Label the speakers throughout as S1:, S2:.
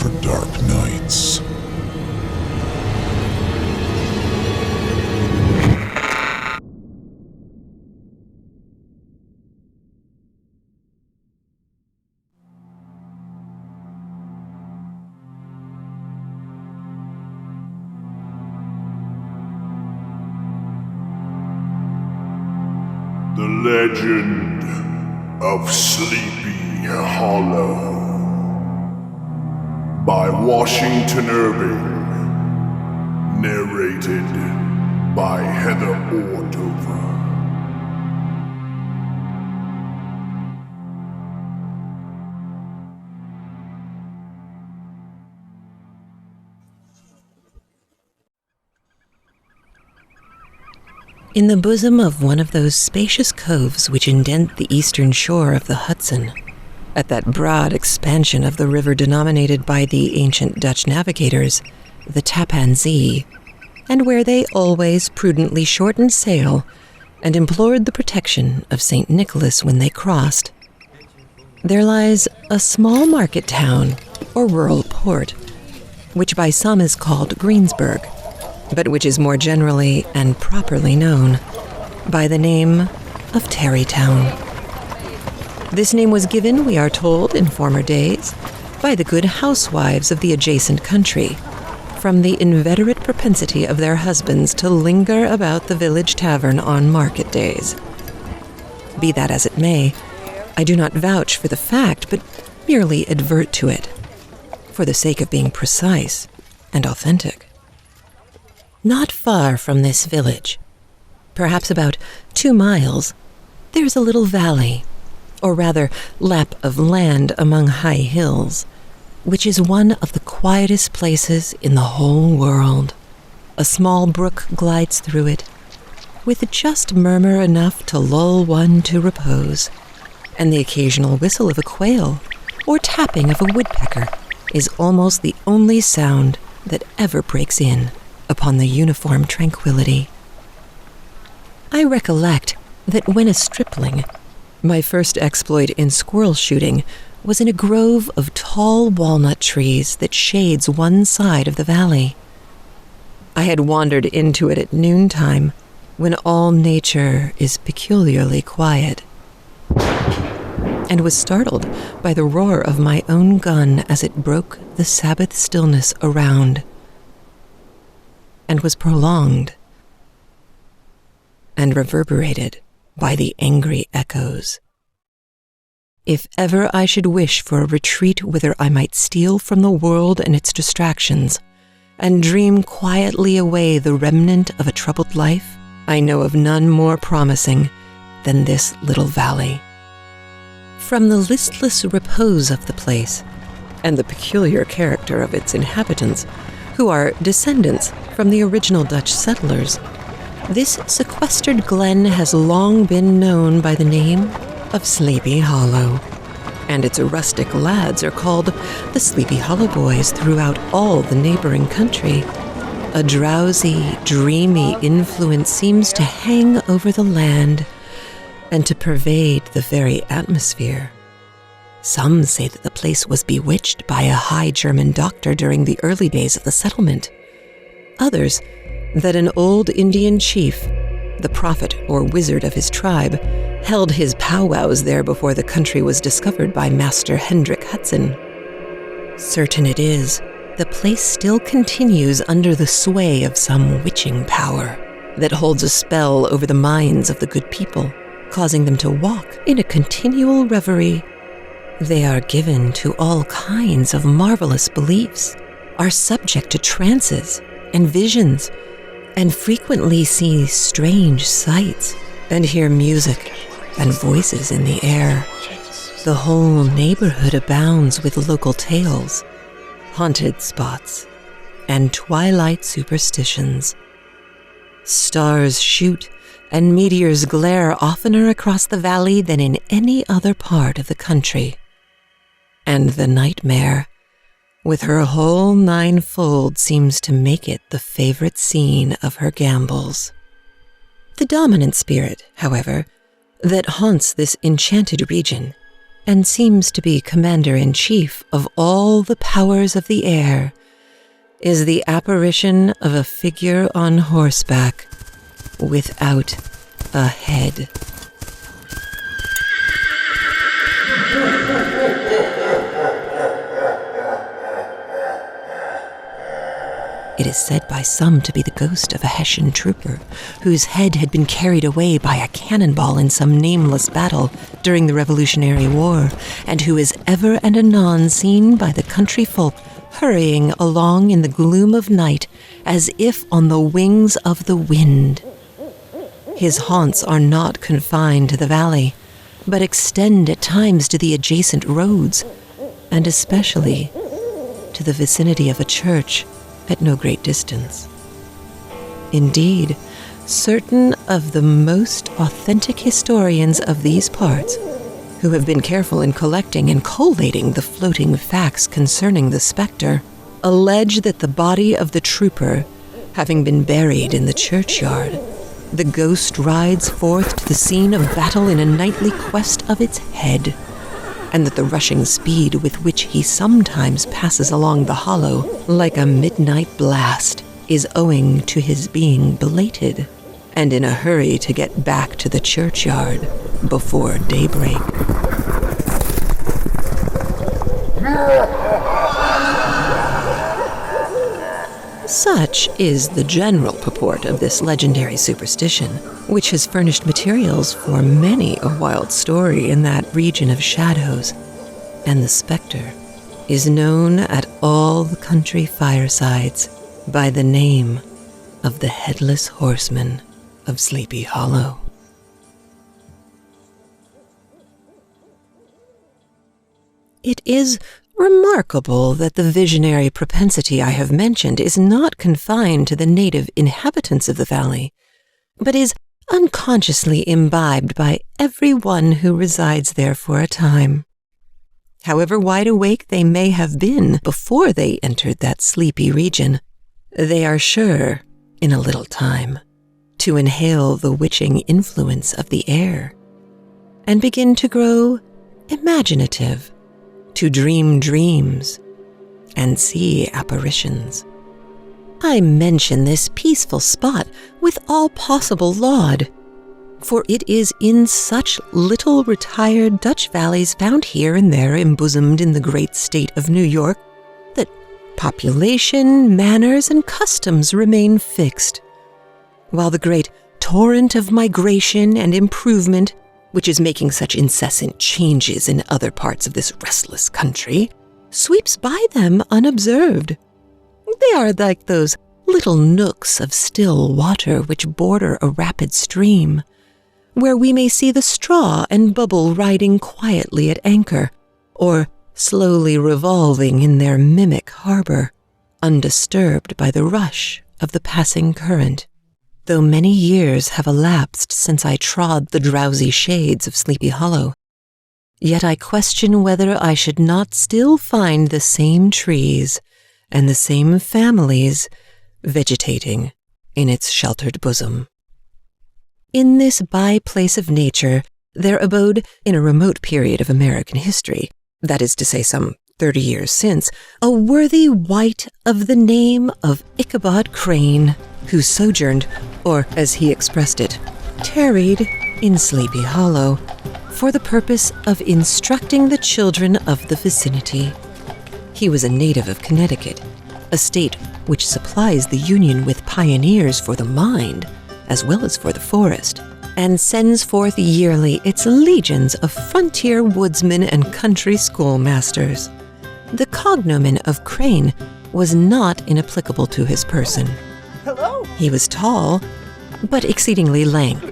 S1: for dark nights.
S2: The Legend of Sleepy Hollow by Washington Irving. Narrated by Heather Ordover.
S3: In the bosom of one of those spacious coves which indent the eastern shore of the Hudson, at that broad expansion of the river denominated by the ancient Dutch navigators the Tappan Zee, and where they always prudently shortened sail and implored the protection of St. Nicholas when they crossed, there lies a small market town or rural port, which by some is called Greensburg, but which is more generally and properly known by the name of Tarrytown. This name was given, we are told, in former days, by the good housewives of the adjacent country, from the inveterate propensity of their husbands to linger about the village tavern on market days. Be that as it may, I do not vouch for the fact, but merely advert to it, for the sake of being precise and authentic. Not far from this village, perhaps about 2 miles, there's a little valley, or rather lap of land among high hills, which is one of the quietest places in the whole world. A small brook glides through it, with just murmur enough to lull one to repose, and the occasional whistle of a quail or tapping of a woodpecker is almost the only sound that ever breaks in upon the uniform tranquility. I recollect that when a stripling, my first exploit in squirrel shooting was in a grove of tall walnut trees that shades one side of the valley. I had wandered into it at noontime, when all nature is peculiarly quiet, and was startled by the roar of my own gun as it broke the Sabbath stillness around, and was prolonged and reverberated by the angry echoes. If ever I should wish for a retreat whither I might steal from the world and its distractions, and dream quietly away the remnant of a troubled life, I know of none more promising than this little valley. From the listless repose of the place, and the peculiar character of its inhabitants, who are descendants from the original Dutch settlers, this sequestered glen has long been known by the name of Sleepy Hollow, and its rustic lads are called the Sleepy Hollow Boys throughout all the neighboring country. A drowsy, dreamy influence seems to hang over the land and to pervade the very atmosphere. Some say that the place was bewitched by a high German doctor during the early days of the settlement. Others, that an old Indian chief, the prophet or wizard of his tribe, held his powwows there before the country was discovered by Master Hendrik Hudson. Certain it is, the place still continues under the sway of some witching power that holds a spell over the minds of the good people, causing them to walk in a continual reverie. They are given to all kinds of marvelous beliefs, are subject to trances and visions, and frequently see strange sights and hear music and voices in the air. The whole neighborhood abounds with local tales, haunted spots, and twilight superstitions. Stars shoot and meteors glare oftener across the valley than in any other part of the country. And the nightmare, with her whole ninefold, seems to make it the favorite scene of her gambols. The dominant spirit, however, that haunts this enchanted region, and seems to be commander-in-chief of all the powers of the air, is the apparition of a figure on horseback without a head. It is said by some to be the ghost of a Hessian trooper whose head had been carried away by a cannonball in some nameless battle during the Revolutionary War, and who is ever and anon seen by the country folk hurrying along in the gloom of night as if on the wings of the wind. His haunts are not confined to the valley, but extend at times to the adjacent roads, and especially to the vicinity of a church at no great distance. Indeed, certain of the most authentic historians of these parts, who have been careful in collecting and collating the floating facts concerning the spectre, allege that the body of the trooper, having been buried in the churchyard, the ghost rides forth to the scene of battle in a nightly quest of its head, and that the rushing speed with which he sometimes passes along the hollow like a midnight blast is owing to his being belated and in a hurry to get back to the churchyard before daybreak. Such is the general purport of this legendary superstition, which has furnished materials for many a wild story in that region of shadows, and the spectre is known at all the country firesides by the name of the Headless Horseman of Sleepy Hollow. It is remarkable that the visionary propensity I have mentioned is not confined to the native inhabitants of the valley, but is unconsciously imbibed by every one who resides there for a time. However wide awake they may have been before they entered that sleepy region, they are sure, in a little time, to inhale the witching influence of the air, and begin to grow imaginative, to dream dreams, and see apparitions. I mention this peaceful spot with all possible laud, for it is in such little retired Dutch valleys found here and there embosomed in the great state of New York that population, manners, and customs remain fixed, while the great torrent of migration and improvement, which is making such incessant changes in other parts of this restless country, sweeps by them unobserved. They are like those little nooks of still water which border a rapid stream, where we may see the straw and bubble riding quietly at anchor, or slowly revolving in their mimic harbor, undisturbed by the rush of the passing current. Though many years have elapsed since I trod the drowsy shades of Sleepy Hollow, yet I question whether I should not still find the same trees and the same families vegetating in its sheltered bosom. In this by-place of nature there abode, in a remote period of American history, that is to say some 30 years since, a worthy wight of the name of Ichabod Crane, who sojourned, or as he expressed it, tarried in Sleepy Hollow for the purpose of instructing the children of the vicinity. He was a native of Connecticut, a state which supplies the Union with pioneers for the mind as well as for the forest, and sends forth yearly its legions of frontier woodsmen and country schoolmasters. The cognomen of Crane was not inapplicable to his person.
S1: Hello.
S3: He was tall, but exceedingly lank,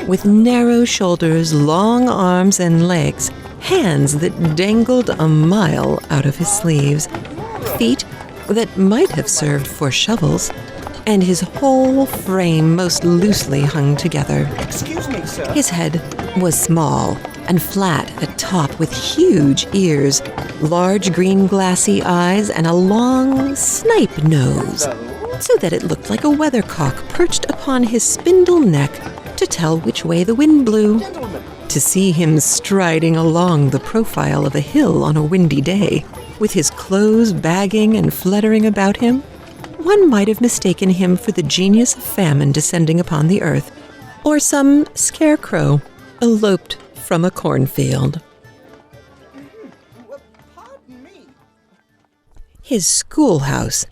S3: with narrow shoulders, long arms and legs, hands that dangled a mile out of his sleeves, feet that might have served for shovels, and his whole frame most loosely hung together.
S1: Excuse me, sir.
S3: His head was small and flat at top, with huge ears, large green glassy eyes, and a long snipe nose, so that it looked like a weathercock perched upon his spindle neck to tell which way the wind blew.
S1: Gentlemen,
S3: To see him striding along the profile of a hill on a windy day, with his clothes bagging and fluttering about him, one might have mistaken him for the genius of famine descending upon the earth, or some scarecrow eloped from a cornfield.
S1: Pardon me.
S3: His schoolhouse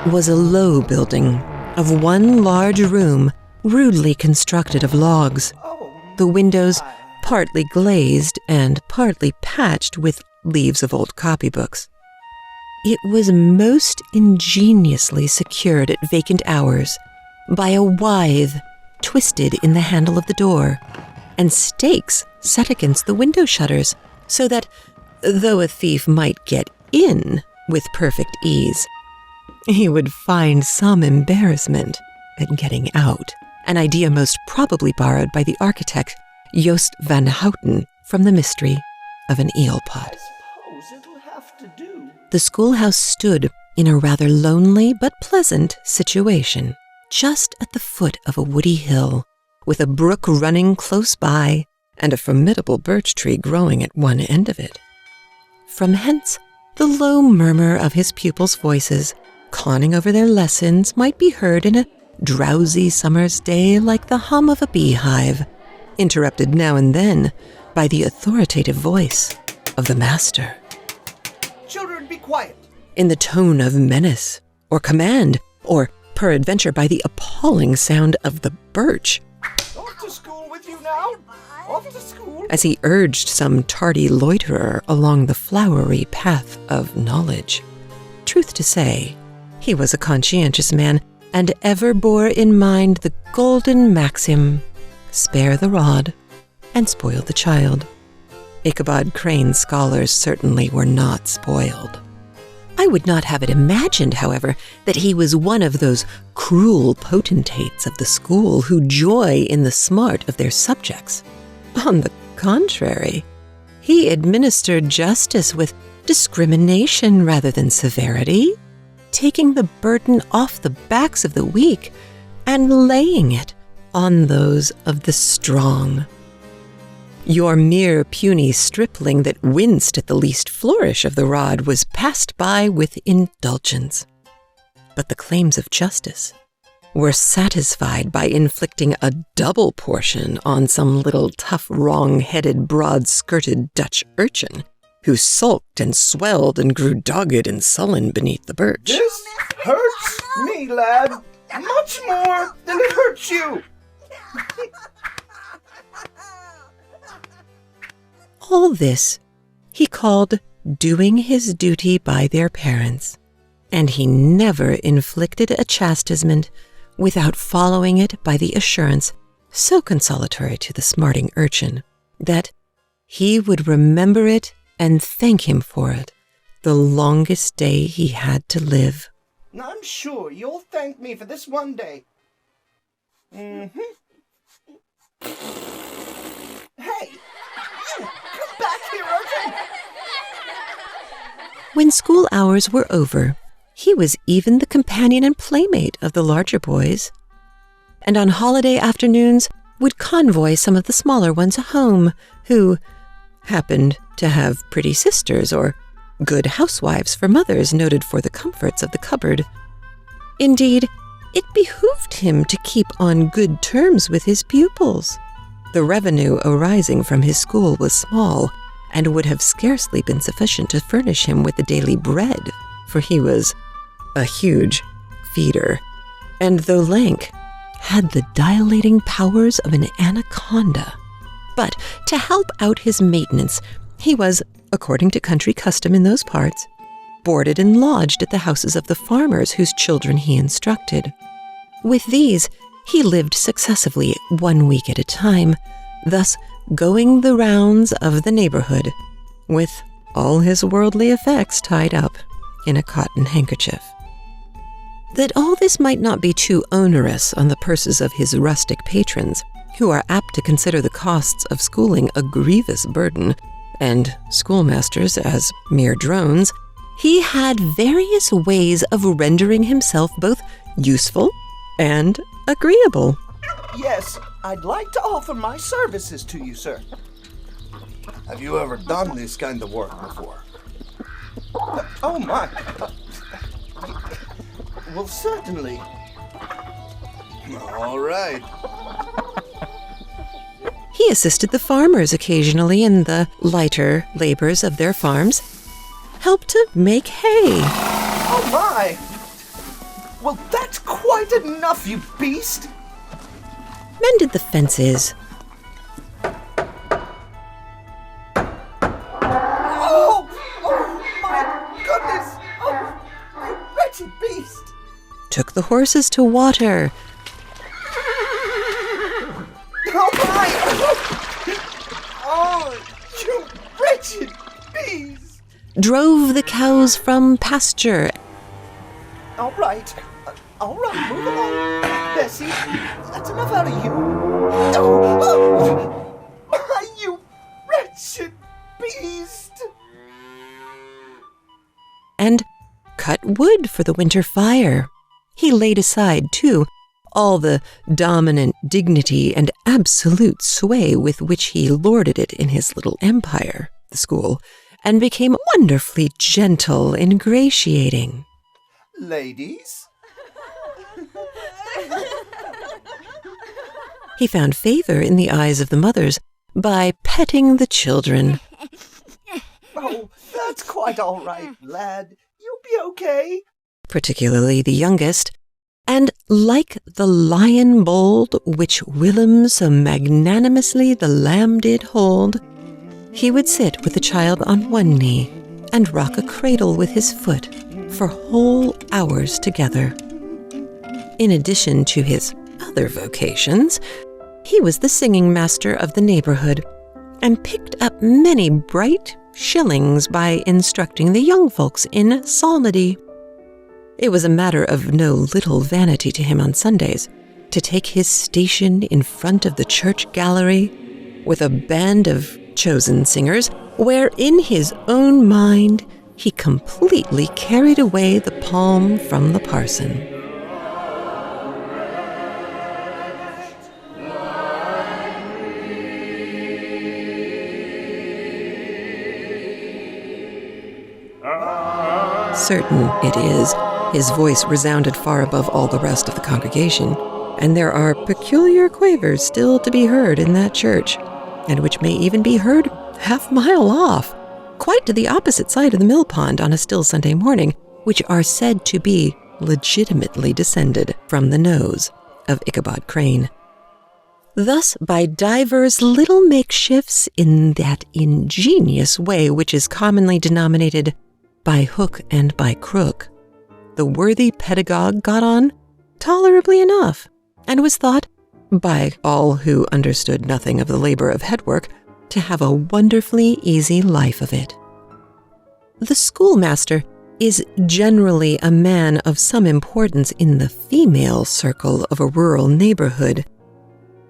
S3: was a low building of one large room, rudely constructed of logs. The windows partly glazed and partly patched with leaves of old copybooks. It was most ingeniously secured at vacant hours by a withe twisted in the handle of the door, and stakes set against the window shutters, so that, though a thief might get in with perfect ease, he would find some embarrassment at getting out, an idea most probably borrowed by the architect Joost van Houten from The Mystery of an Eel Pot.
S1: I suppose it'll have to do.
S3: The schoolhouse stood in a rather lonely but pleasant situation, just at the foot of a woody hill, with a brook running close by and a formidable birch tree growing at one end of it. From hence, the low murmur of his pupils' voices, conning over their lessons, might be heard in a drowsy summer's day like the hum of a beehive, interrupted now and then by the authoritative voice of the master.
S1: Children, be quiet.
S3: In the tone of menace or command, or peradventure by the appalling sound of the birch,
S1: Off to school with you now. Off to school.
S3: as he urged some tardy loiterer along the flowery path of knowledge. Truth to say, he was a conscientious man, and ever bore in mind the golden maxim, spare the rod and spoil the child. Ichabod Crane's scholars certainly were not spoiled. I would not have it imagined, however, that he was one of those cruel potentates of the school who joy in the smart of their subjects. On the contrary, he administered justice with discrimination rather than severity, taking the burden off the backs of the weak and laying it on those of the strong. Your mere puny stripling that winced at the least flourish of the rod was passed by with indulgence. But the claims of justice were satisfied by inflicting a double portion on some little tough, wrong-headed, broad-skirted Dutch urchin who sulked and swelled and grew dogged and sullen beneath the birch.
S1: This hurts me, lad, much more than it hurts you.
S3: All this he called doing his duty by their parents, and he never inflicted a chastisement without following it by the assurance, so consolatory to the smarting urchin, that he would remember it and thank him for it the longest day he had to live.
S1: I'm sure you'll thank me for this one day. Mm-hmm. Hey, you, come back here, urchin.
S3: When school hours were over, he was even the companion and playmate of the larger boys, and on holiday afternoons would convoy some of the smaller ones home who happened to have pretty sisters or good housewives for mothers noted for the comforts of the cupboard. Indeed, it behooved him to keep on good terms with his pupils. The revenue arising from his school was small, and would have scarcely been sufficient to furnish him with the daily bread, for he was a huge feeder, and though lank, had the dilating powers of an anaconda. But to help out his maintenance, he was, according to country custom in those parts, boarded and lodged at the houses of the farmers whose children he instructed. With these, he lived successively 1 week at a time, thus going the rounds of the neighborhood, with all his worldly effects tied up in a cotton handkerchief. That all this might not be too onerous on the purses of his rustic patrons, who are apt to consider the costs of schooling a grievous burden, and schoolmasters as mere drones, he had various ways of rendering himself both useful and agreeable.
S1: Yes, I'd like to offer my services to you, sir. Have you ever done this kind of work before? Oh my! Well, certainly. All right.
S3: He assisted the farmers occasionally in the lighter labors of their farms, helped to make hay.
S1: Oh my! Well, that's quite enough, you beast!
S3: Mended the fences,
S1: Oh my goodness! Oh, you wretched beast!
S3: took the horses to water,
S1: Oh my! Oh, you wretched beast!
S3: drove the cows from pasture,
S1: All right, move along, Bessie. That's enough out of you. You wretched beast!
S3: and cut wood for the winter fire. He laid aside, too, all the dominant dignity and absolute sway with which he lorded it in his little empire, the school, and became wonderfully gentle, ingratiating.
S1: Ladies?
S3: He found favor in the eyes of the mothers by petting the children.
S1: Oh, that's quite all right, lad. You'll be okay.
S3: Particularly the youngest, and like the lion bold which whilom so magnanimously the lamb did hold, he would sit with the child on one knee and rock a cradle with his foot for whole hours together. In addition to his other vocations, he was the singing master of the neighborhood and picked up many bright shillings by instructing the young folks in psalmody. It was a matter of no little vanity to him on Sundays to take his station in front of the church gallery with a band of chosen singers, where in his own mind he completely carried away the palm from the parson. Certain it is, his voice resounded far above all the rest of the congregation, and there are peculiar quavers still to be heard in that church, and which may even be heard half-mile off, quite to the opposite side of the mill pond on a still Sunday morning, which are said to be legitimately descended from the nose of Ichabod Crane. Thus, by divers little makeshifts in that ingenious way which is commonly denominated by hook and by crook, the worthy pedagogue got on tolerably enough, and was thought, by all who understood nothing of the labor of headwork, to have a wonderfully easy life of it. The schoolmaster is generally a man of some importance in the female circle of a rural neighborhood,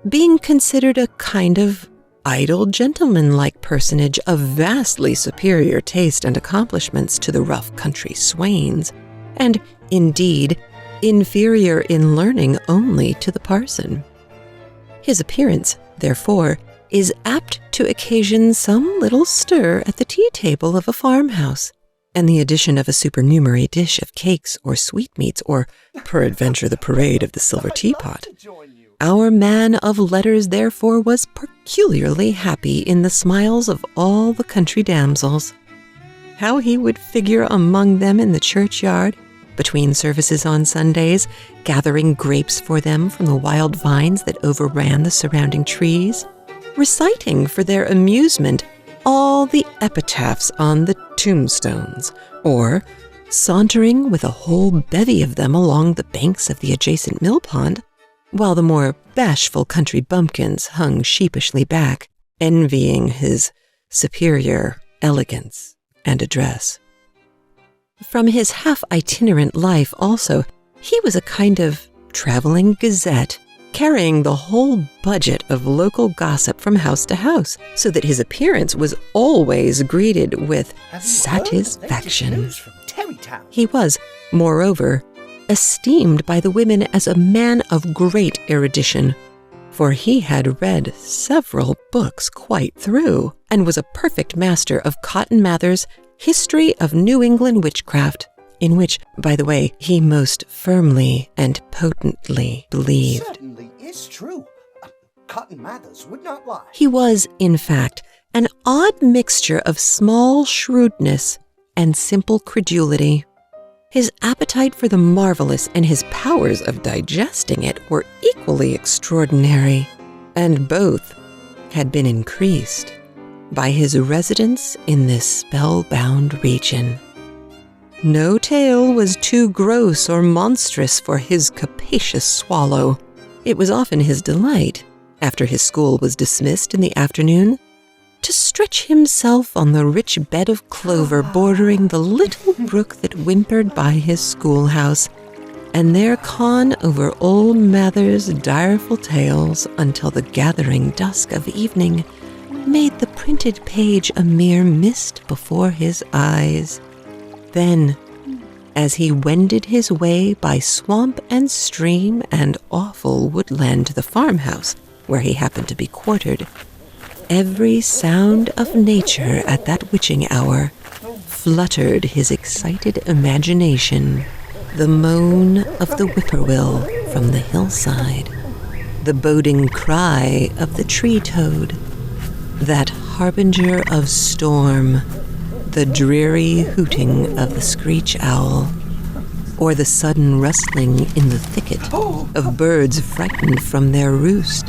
S3: being considered a kind of idle gentleman-like personage of vastly superior taste and accomplishments to the rough country swains, and, indeed, inferior in learning only to the parson. His appearance, therefore, is apt to occasion some little stir at the tea-table of a farmhouse, and the addition of a supernumerary dish of cakes or sweetmeats, or peradventure the parade of the silver teapot. Our man of letters, therefore, was peculiarly happy in the smiles of all the country damsels. How he would figure among them in the churchyard, between services on Sundays, gathering grapes for them from the wild vines that overran the surrounding trees, reciting for their amusement all the epitaphs on the tombstones, or sauntering with a whole bevy of them along the banks of the adjacent mill pond, while the more bashful country bumpkins hung sheepishly back, envying his superior elegance and address. From his half-itinerant life, also, he was a kind of traveling gazette, carrying the whole budget of local gossip from house to house, so that his appearance was always greeted with satisfaction. He was, moreover, esteemed by the women as a man of great erudition, for he had read several books quite through, and was a perfect master of Cotton Mather's History of New England Witchcraft, in which, by the way, he most firmly and potently believed.
S1: Certainly is true. Cotton Mathers would not lie.
S3: He was, in fact, an odd mixture of small shrewdness and simple credulity. His appetite for the marvelous and his powers of digesting it were equally extraordinary, and both had been increased by his residence in this spellbound region. No tale was too gross or monstrous for his capacious swallow. It was often his delight, after his school was dismissed in the afternoon, to stretch himself on the rich bed of clover bordering the little brook that whimpered by his schoolhouse, and there con over old Mather's direful tales until the gathering dusk of evening made the printed page a mere mist before his eyes. Then, as he wended his way by swamp and stream and awful woodland to the farmhouse where he happened to be quartered, every sound of nature at that witching hour fluttered his excited imagination. The moan of the whippoorwill from the hillside, the boding cry of the tree-toad, that harbinger of storm, the dreary hooting of the screech owl, or the sudden rustling in the thicket of birds frightened from their roost.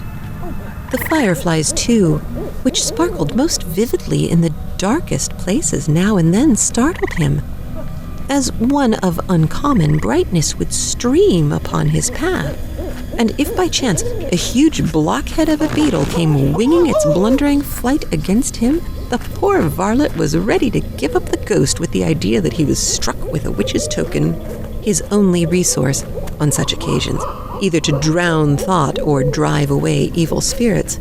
S3: The fireflies, too, which sparkled most vividly in the darkest places now and then, startled him, as one of uncommon brightness would stream upon his path. And if by chance a huge blockhead of a beetle came winging its blundering flight against him, the poor varlet was ready to give up the ghost with the idea that he was struck with a witch's token. His only resource on such occasions, either to drown thought or drive away evil spirits,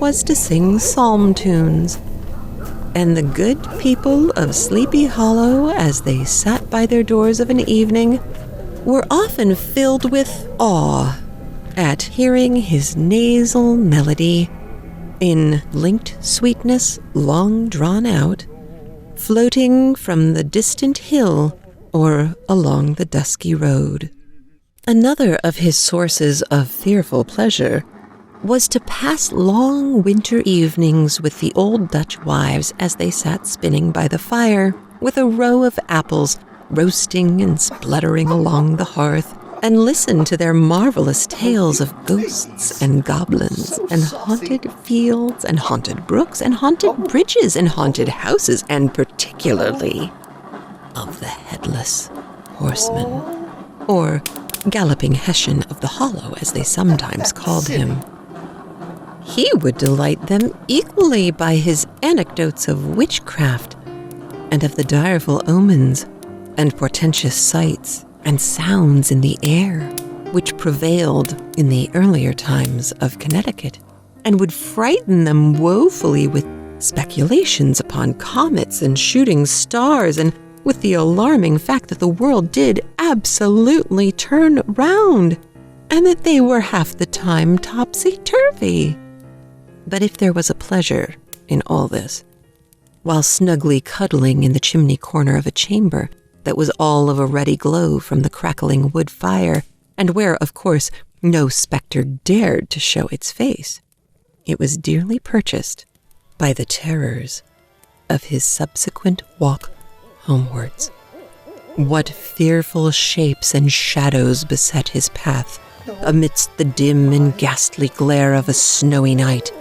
S3: was to sing psalm tunes. And the good people of Sleepy Hollow, as they sat by their doors of an evening, were often filled with awe at hearing his nasal melody, in linked sweetness long drawn out, floating from the distant hill or along the dusky road. Another of his sources of fearful pleasure was to pass long winter evenings with the old Dutch wives as they sat spinning by the fire, with a row of apples roasting and spluttering along the hearth, and listen to their marvelous tales of ghosts and goblins and haunted fields and haunted brooks and haunted bridges and haunted houses, and particularly of the headless horseman, or galloping Hessian of the Hollow, as they sometimes called him. He would delight them equally by his anecdotes of witchcraft and of the direful omens and portentous sights and sounds in the air which prevailed in the earlier times of Connecticut, and would frighten them woefully with speculations upon comets and shooting stars, and with the alarming fact that the world did absolutely turn round, and that they were half the time topsy-turvy. But if there was a pleasure in all this, while snugly cuddling in the chimney corner of a chamber that was all of a ruddy glow from the crackling wood fire, and where, of course, no spectre dared to show its face, it was dearly purchased by the terrors of his subsequent walk homewards. What fearful shapes and shadows beset his path amidst the dim and ghastly glare of a snowy night!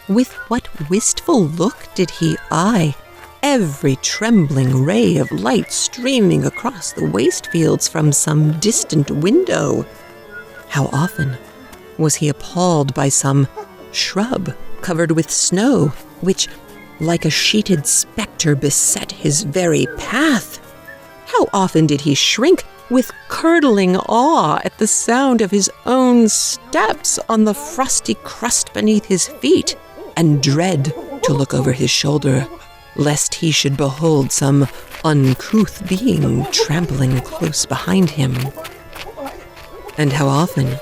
S3: With what wistful look did he eye every trembling ray of light streaming across the waste fields from some distant window! How often was he appalled by some shrub covered with snow, which, like a sheeted spectre, beset his very path! How often did he shrink with curdling awe at the sound of his own steps on the frosty crust beneath his feet, and dread to look over his shoulder, lest he should behold some uncouth being trampling close behind him. And how often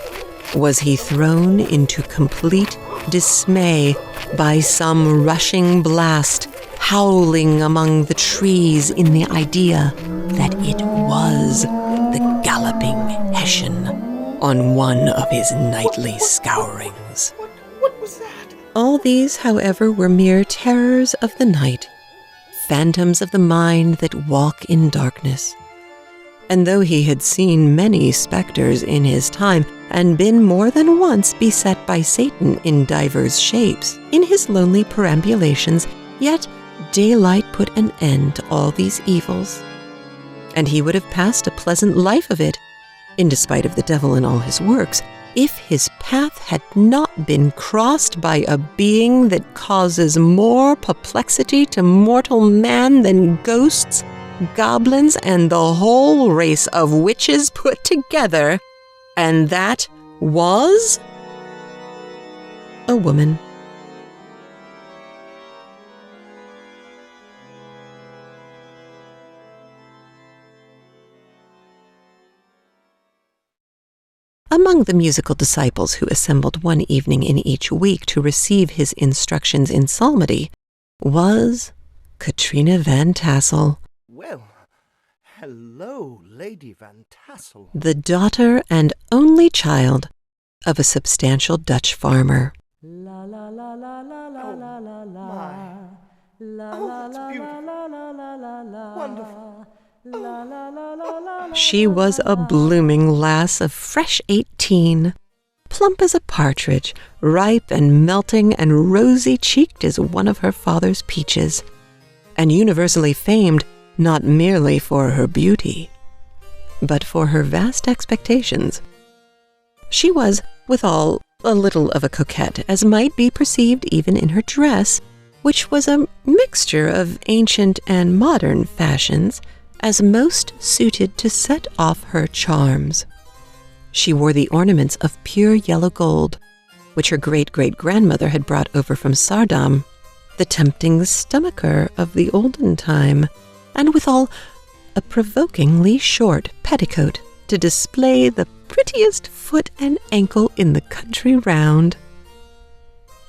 S3: was he thrown into complete dismay by some rushing blast, howling among the trees in the idea that it was the galloping Hessian on one of his nightly scourings.
S1: What was that?
S3: All these, however, were mere terrors of the night, phantoms of the mind that walk in darkness. And though he had seen many specters in his time, and been more than once beset by Satan in divers shapes, in his lonely perambulations, yet daylight put an end to all these evils, and he would have passed a pleasant life of it, in despite of the devil and all his works, if his path had not been crossed by a being that causes more perplexity to mortal man than ghosts, goblins, and the whole race of witches put together, and that was a woman. Among the musical disciples who assembled one evening in each week to receive his instructions in psalmody was Katrina Van Tassel,
S1: Well, hello, Lady Van Tassel.
S3: the daughter and only child of a substantial Dutch farmer.
S1: Oh, my. Oh, that's beautiful. Wonderful.
S3: She was a blooming lass of fresh 18, plump as a partridge, ripe and melting and rosy-cheeked as one of her father's peaches, and universally famed not merely for her beauty, but for her vast expectations. She was, withal, a little of a coquette, as might be perceived even in her dress, which was a mixture of ancient and modern fashions, as most suited to set off her charms. She wore the ornaments of pure yellow gold, which her great-great-grandmother had brought over from Saardam, the tempting stomacher of the olden time, and withal a provokingly short petticoat to display the prettiest foot and ankle in the country round.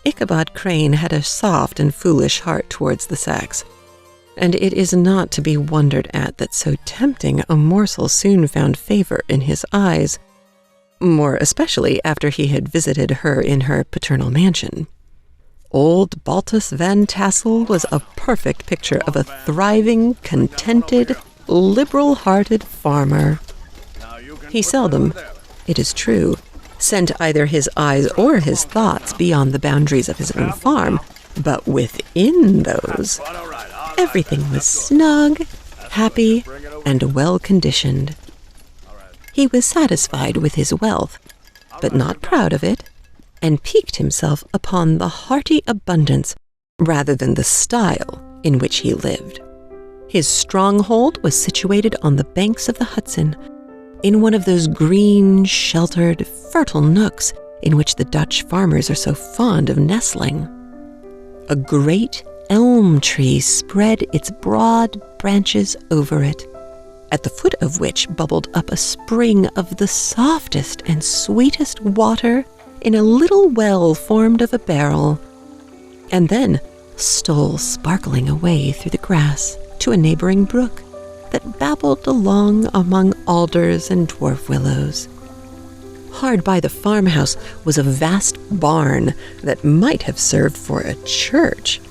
S3: Ichabod Crane had a soft and foolish heart towards the sex, and it is not to be wondered at that so tempting a morsel soon found favor in his eyes, more especially after he had visited her in her paternal mansion. Old Baltus Van Tassel was a perfect picture of a thriving, contented, liberal-hearted farmer. He seldom, it is true, sent either his eyes or his thoughts beyond the boundaries of his own farm, but within those, everything was snug, happy, and well-conditioned. He was satisfied with his wealth, but not proud of it, and piqued himself upon the hearty abundance rather than the style in which he lived. His stronghold was situated on the banks of the Hudson, in one of those green, sheltered, fertile nooks in which the Dutch farmers are so fond of nestling. A great elm tree spread its broad branches over it, at the foot of which bubbled up a spring of the softest and sweetest water in a little well formed of a barrel, and then stole sparkling away through the grass to a neighboring brook that babbled along among alders and dwarf willows. Hard by the farmhouse was a vast barn that might have served for a church,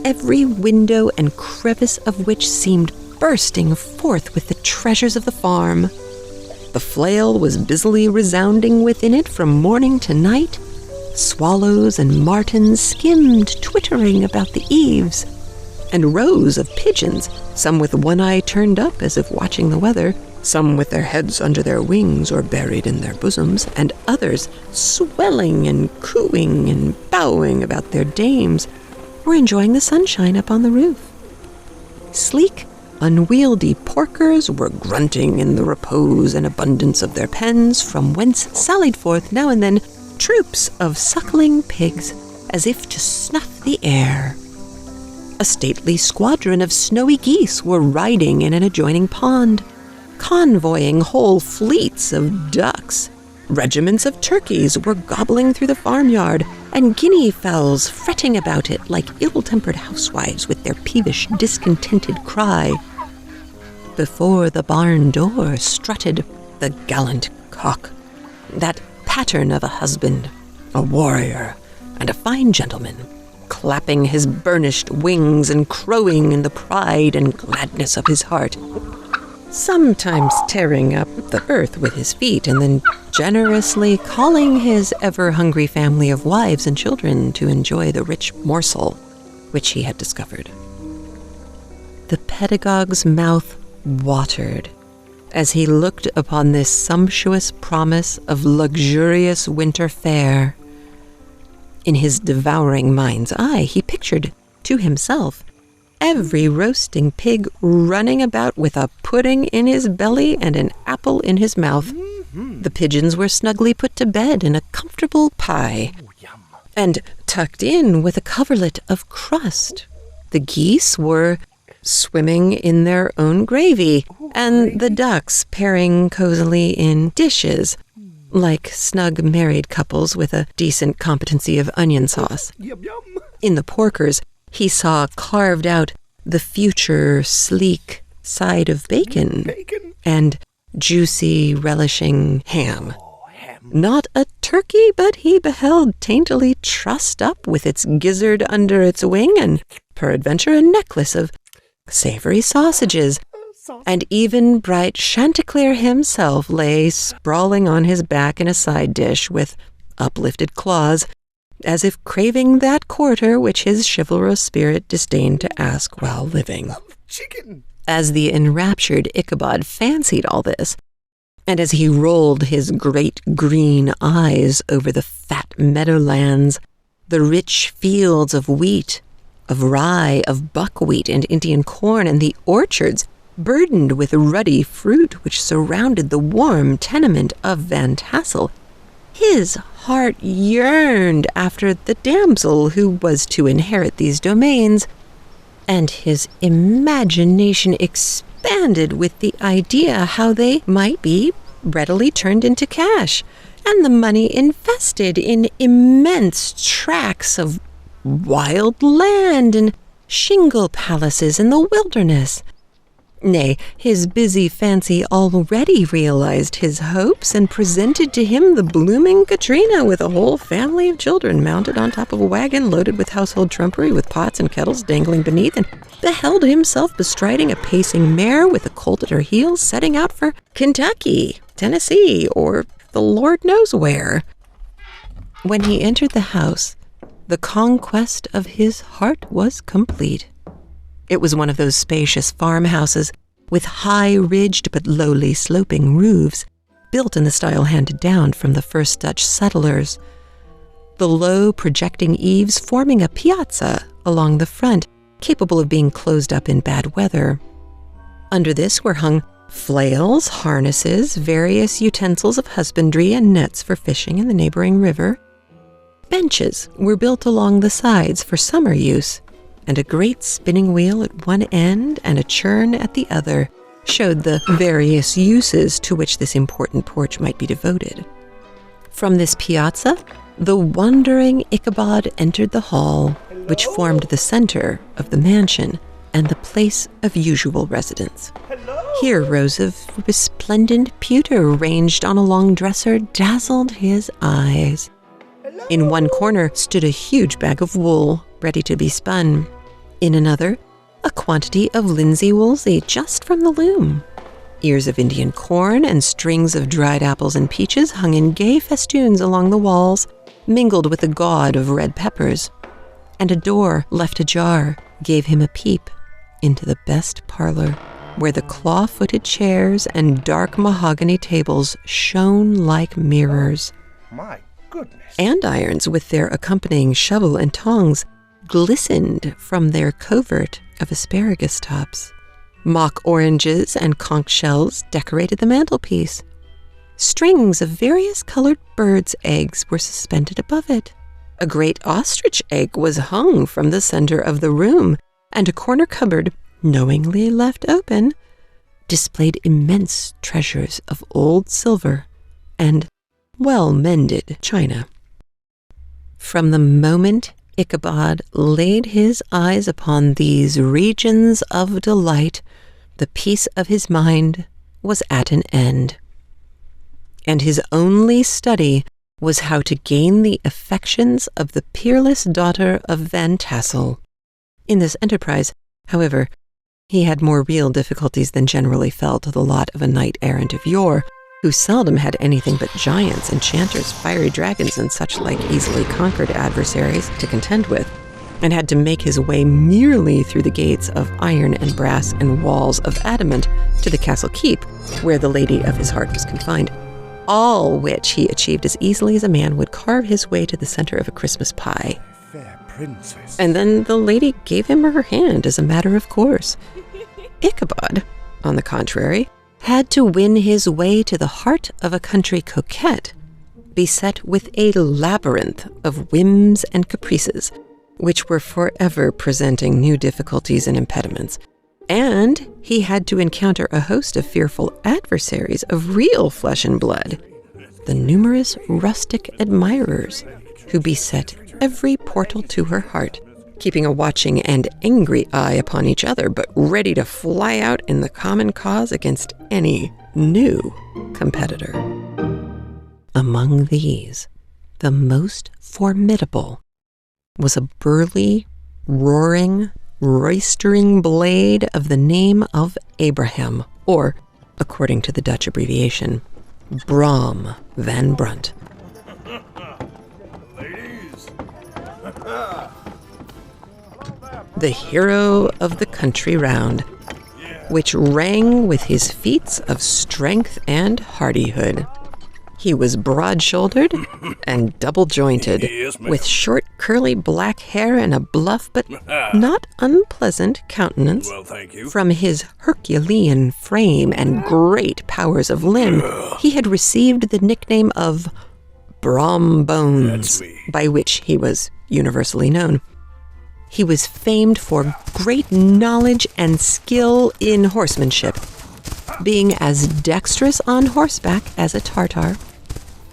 S3: every window and crevice of which seemed bursting forth with the treasures of the farm. The flail was busily resounding within it from morning to night. Swallows and martins skimmed twittering about the eaves, and rows of pigeons, some with one eye turned up as if watching the weather, some with their heads under their wings or buried in their bosoms, and others swelling and cooing and bowing about their dames, were enjoying the sunshine up on the roof. Sleek, unwieldy porkers were grunting in the repose and abundance of their pens, from whence sallied forth now and then troops of suckling pigs, as if to snuff the air. A stately squadron of snowy geese were riding in an adjoining pond, convoying whole fleets of ducks, Regiments of turkeys were gobbling through the farmyard, and guinea fowls fretting about it like ill-tempered housewives with their peevish, discontented cry. Before the barn door strutted the gallant cock, that pattern of a husband, a warrior, and a fine gentleman, clapping his burnished wings and crowing in the pride and gladness of his heart, sometimes tearing up the earth with his feet and then generously calling his ever-hungry family of wives and children to enjoy the rich morsel which he had discovered. The pedagogue's mouth watered as he looked upon this sumptuous promise of luxurious winter fare. In his devouring mind's eye, he pictured to himself every roasting pig running about with a pudding in his belly and an apple in his mouth. The pigeons were snugly put to bed in a comfortable pie, and tucked in with a coverlet of crust. The geese were swimming in their own gravy, and the ducks pairing cozily in dishes, like snug married couples with a decent competency of onion sauce.
S1: Yum, yum.
S3: In the porkers, he saw carved out the future sleek side of bacon, and juicy, relishing ham. Not a turkey, but he beheld daintily trussed up with its gizzard under its wing, and peradventure a necklace of savory sausages. And even bright Chanticleer himself lay sprawling on his back in a side dish with uplifted claws, as if craving that quarter which his chivalrous spirit disdained to ask while living.
S1: Chicken.
S3: As the enraptured Ichabod fancied all this, and as he rolled his great green eyes over the fat meadowlands, the rich fields of wheat, of rye, of buckwheat and Indian corn, and the orchards burdened with ruddy fruit which surrounded the warm tenement of Van Tassel, his heart yearned after the damsel who was to inherit these domains, and his imagination expanded with the idea how they might be readily turned into cash, and the money invested in immense tracts of wild land and shingle palaces in the wilderness. Nay, his busy fancy already realized his hopes and presented to him the blooming Katrina with a whole family of children mounted on top of a wagon loaded with household trumpery with pots and kettles dangling beneath, and beheld himself bestriding a pacing mare with a colt at her heels setting out for Kentucky, Tennessee, or the Lord knows where. When he entered the house, the conquest of his heart was complete. It was one of those spacious farmhouses with high-ridged but lowly sloping roofs, built in the style handed down from the first Dutch settlers. The low, projecting eaves forming a piazza along the front, capable of being closed up in bad weather. Under this were hung flails, harnesses, various utensils of husbandry, and nets for fishing in the neighboring river. Benches were built along the sides for summer use, and a great spinning wheel at one end and a churn at the other showed the various uses to which this important porch might be devoted. From this piazza, the wondering Ichabod entered the hall, which formed the center of the mansion and the place of usual residence. Here rows of resplendent pewter ranged on a long dresser dazzled his eyes. In one corner stood a huge bag of wool, ready to be spun. In another, a quantity of linsey-woolsey just from the loom. Ears of Indian corn and strings of dried apples and peaches hung in gay festoons along the walls, mingled with the gaud of red peppers. And a door, left ajar, gave him a peep into the best parlor, where the claw-footed chairs and dark mahogany tables shone like mirrors.
S1: My goodness.
S3: Andirons with their accompanying shovel and tongs glistened from their covert of asparagus tops. Mock oranges and conch shells decorated the mantelpiece. Strings of various colored birds' eggs were suspended above it. A great ostrich egg was hung from the center of the room, and a corner cupboard, knowingly left open, displayed immense treasures of old silver and well-mended china. From the moment Ichabod laid his eyes upon these regions of delight, the peace of his mind was at an end, and his only study was how to gain the affections of the peerless daughter of Van Tassel. In this enterprise, however, he had more real difficulties than generally fell to the lot of a knight-errant of yore, who seldom had anything but giants, enchanters, fiery dragons, and such like easily conquered adversaries to contend with, and had to make his way merely through the gates of iron and brass and walls of adamant to the castle keep, where the lady of his heart was confined, all which he achieved as easily as a man would carve his way to the center of a Christmas pie.
S1: Fair princess.
S3: And then the lady gave him her hand as a matter of course. Ichabod, on the contrary, had to win his way to the heart of a country coquette, beset with a labyrinth of whims and caprices, which were forever presenting new difficulties and impediments. And he had to encounter a host of fearful adversaries of real flesh and blood, the numerous rustic admirers who beset every portal to her heart, keeping a watching and angry eye upon each other, but ready to fly out in the common cause against any new competitor. Among these, the most formidable was a burly, roaring, roistering blade of the name of Abraham, or, according to the Dutch abbreviation, Brom van Brunt. The hero of the country round, which rang with his feats of strength and hardihood. He was broad-shouldered and double-jointed, with short, curly black hair and a bluff but not unpleasant countenance. From his Herculean frame and great powers of limb, he had received the nickname of Brom Bones, by which he was universally known. He was famed for great knowledge and skill in horsemanship, being as dexterous on horseback as a Tartar.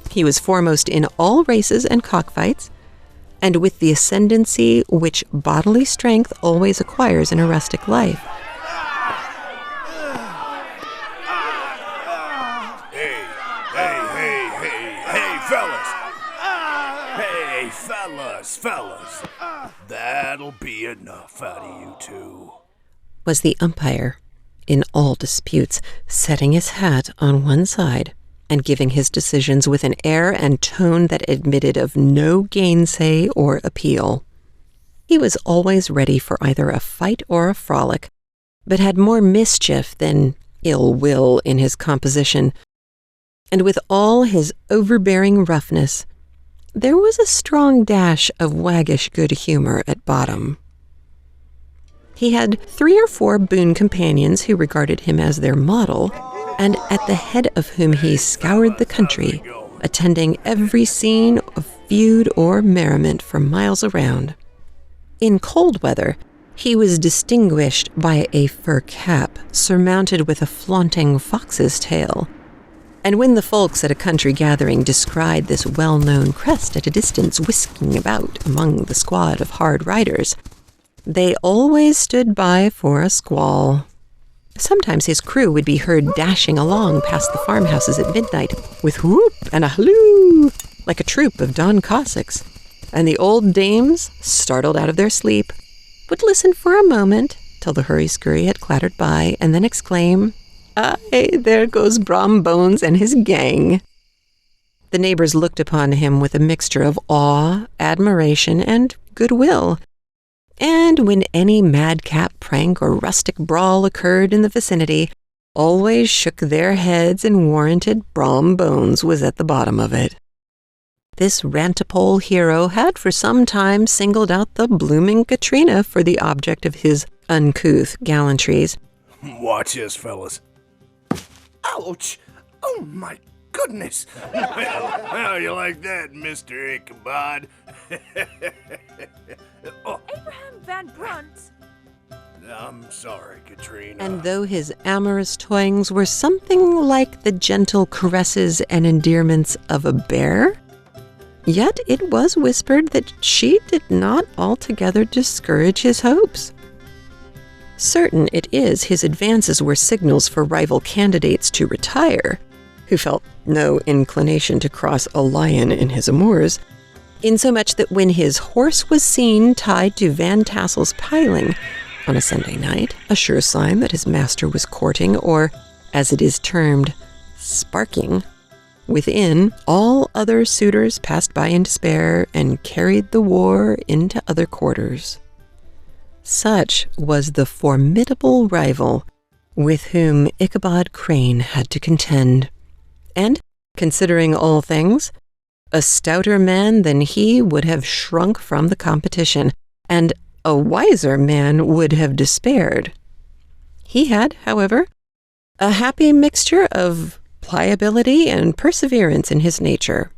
S3: He was foremost in all races and cockfights, and with the ascendancy which bodily strength always acquires in a rustic life.
S4: Fellas, that'll be enough out of you two,
S3: was the umpire in all disputes, setting his hat on one side and giving his decisions with an air and tone that admitted of no gainsay or appeal. He was always ready for either a fight or a frolic, but had more mischief than ill will in his composition, and with all his overbearing roughness, there was a strong dash of waggish good humor at bottom. He had 3 or 4 boon companions who regarded him as their model, and at the head of whom he scoured the country, attending every scene of feud or merriment for miles around. In cold weather, he was distinguished by a fur cap surmounted with a flaunting fox's tail, and when the folks at a country gathering descried this well-known crest at a distance whisking about among the squad of hard riders, they always stood by for a squall. Sometimes his crew would be heard dashing along past the farmhouses at midnight with whoop and a halloo, like a troop of Don Cossacks, and the old dames, startled out of their sleep, would listen for a moment till the hurry-scurry had clattered by, and then exclaim, "Aye, there goes Brom Bones and his gang." The neighbors looked upon him with a mixture of awe, admiration, and goodwill, and when any madcap prank or rustic brawl occurred in the vicinity, always shook their heads and warranted Brom Bones was at the bottom of it. This rantipole hero had for some time singled out the blooming Katrina for the object of his uncouth gallantries.
S4: Watch this, fellas.
S1: Ouch! Oh my goodness!
S4: How you like that, Mr. Ichabod?
S5: Abraham Van Brunt.
S4: I'm sorry, Katrina.
S3: And though his amorous toyings were something like the gentle caresses and endearments of a bear, yet it was whispered that she did not altogether discourage his hopes. Certain it is his advances were signals for rival candidates to retire, who felt no inclination to cross a lion in his amours, insomuch that when his horse was seen tied to Van Tassel's piling on a Sunday night, a sure sign that his master was courting, or, as it is termed, sparking, within, all other suitors passed by in despair and carried the war into other quarters. Such was the formidable rival with whom Ichabod Crane had to contend, and, considering all things, a stouter man than he would have shrunk from the competition, and a wiser man would have despaired. He had, however, a happy mixture of pliability and perseverance in his nature.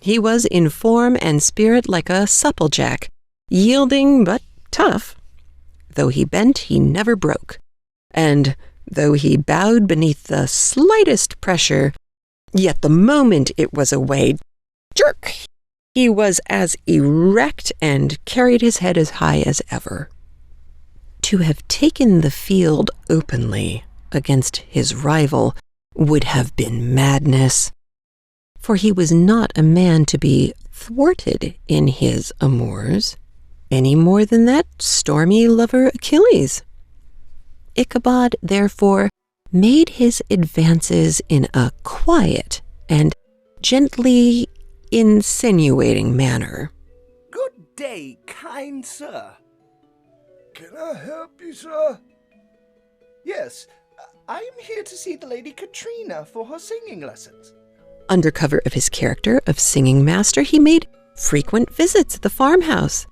S3: He was in form and spirit like a supplejack, yielding but tough. Though he bent, he never broke, and though he bowed beneath the slightest pressure, yet the moment it was away, jerk, he was as erect and carried his head as high as ever. To have taken the field openly against his rival would have been madness, for he was not a man to be thwarted in his amours, any more than that stormy lover Achilles. Ichabod, therefore, made his advances in a quiet and gently insinuating manner.
S4: Good day, kind sir.
S2: Can I help you, sir?
S1: Yes, I am here to see the Lady Katrina for her singing lessons.
S3: Under cover of his character of singing master, he made frequent visits at the farmhouse.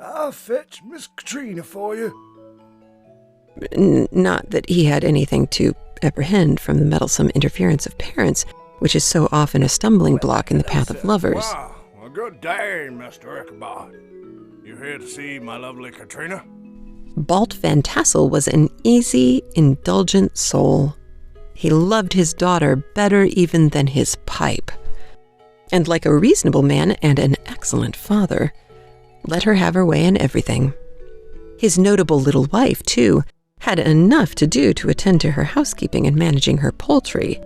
S2: I'll fetch Miss Katrina for you.
S3: Not that he had anything to apprehend from the meddlesome interference of parents, which is so often a stumbling block in the path of lovers.
S4: Wow, well, good day, Mr. Ichabod. You here to see my lovely Katrina?
S3: Balt Van Tassel was an easy, indulgent soul. He loved his daughter better even than his pipe, and like a reasonable man and an excellent father, let her have her way in everything. His notable little wife, too, had enough to do to attend to her housekeeping and managing her poultry.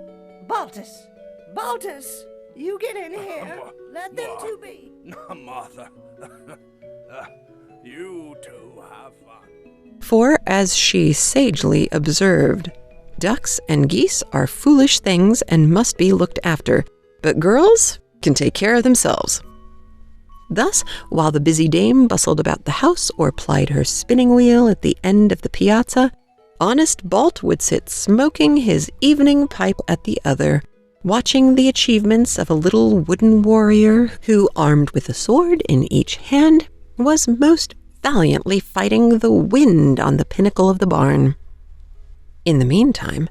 S5: Baltus, you get in here. Let them two be.
S4: Martha, you two have fun.
S3: For, as she sagely observed, ducks and geese are foolish things and must be looked after, but girls can take care of themselves. Thus, while the busy dame bustled about the house or plied her spinning wheel at the end of the piazza, honest Balt would sit smoking his evening pipe at the other, watching the achievements of a little wooden warrior who, armed with a sword in each hand, was most valiantly fighting the wind on the pinnacle of the barn. In the meantime,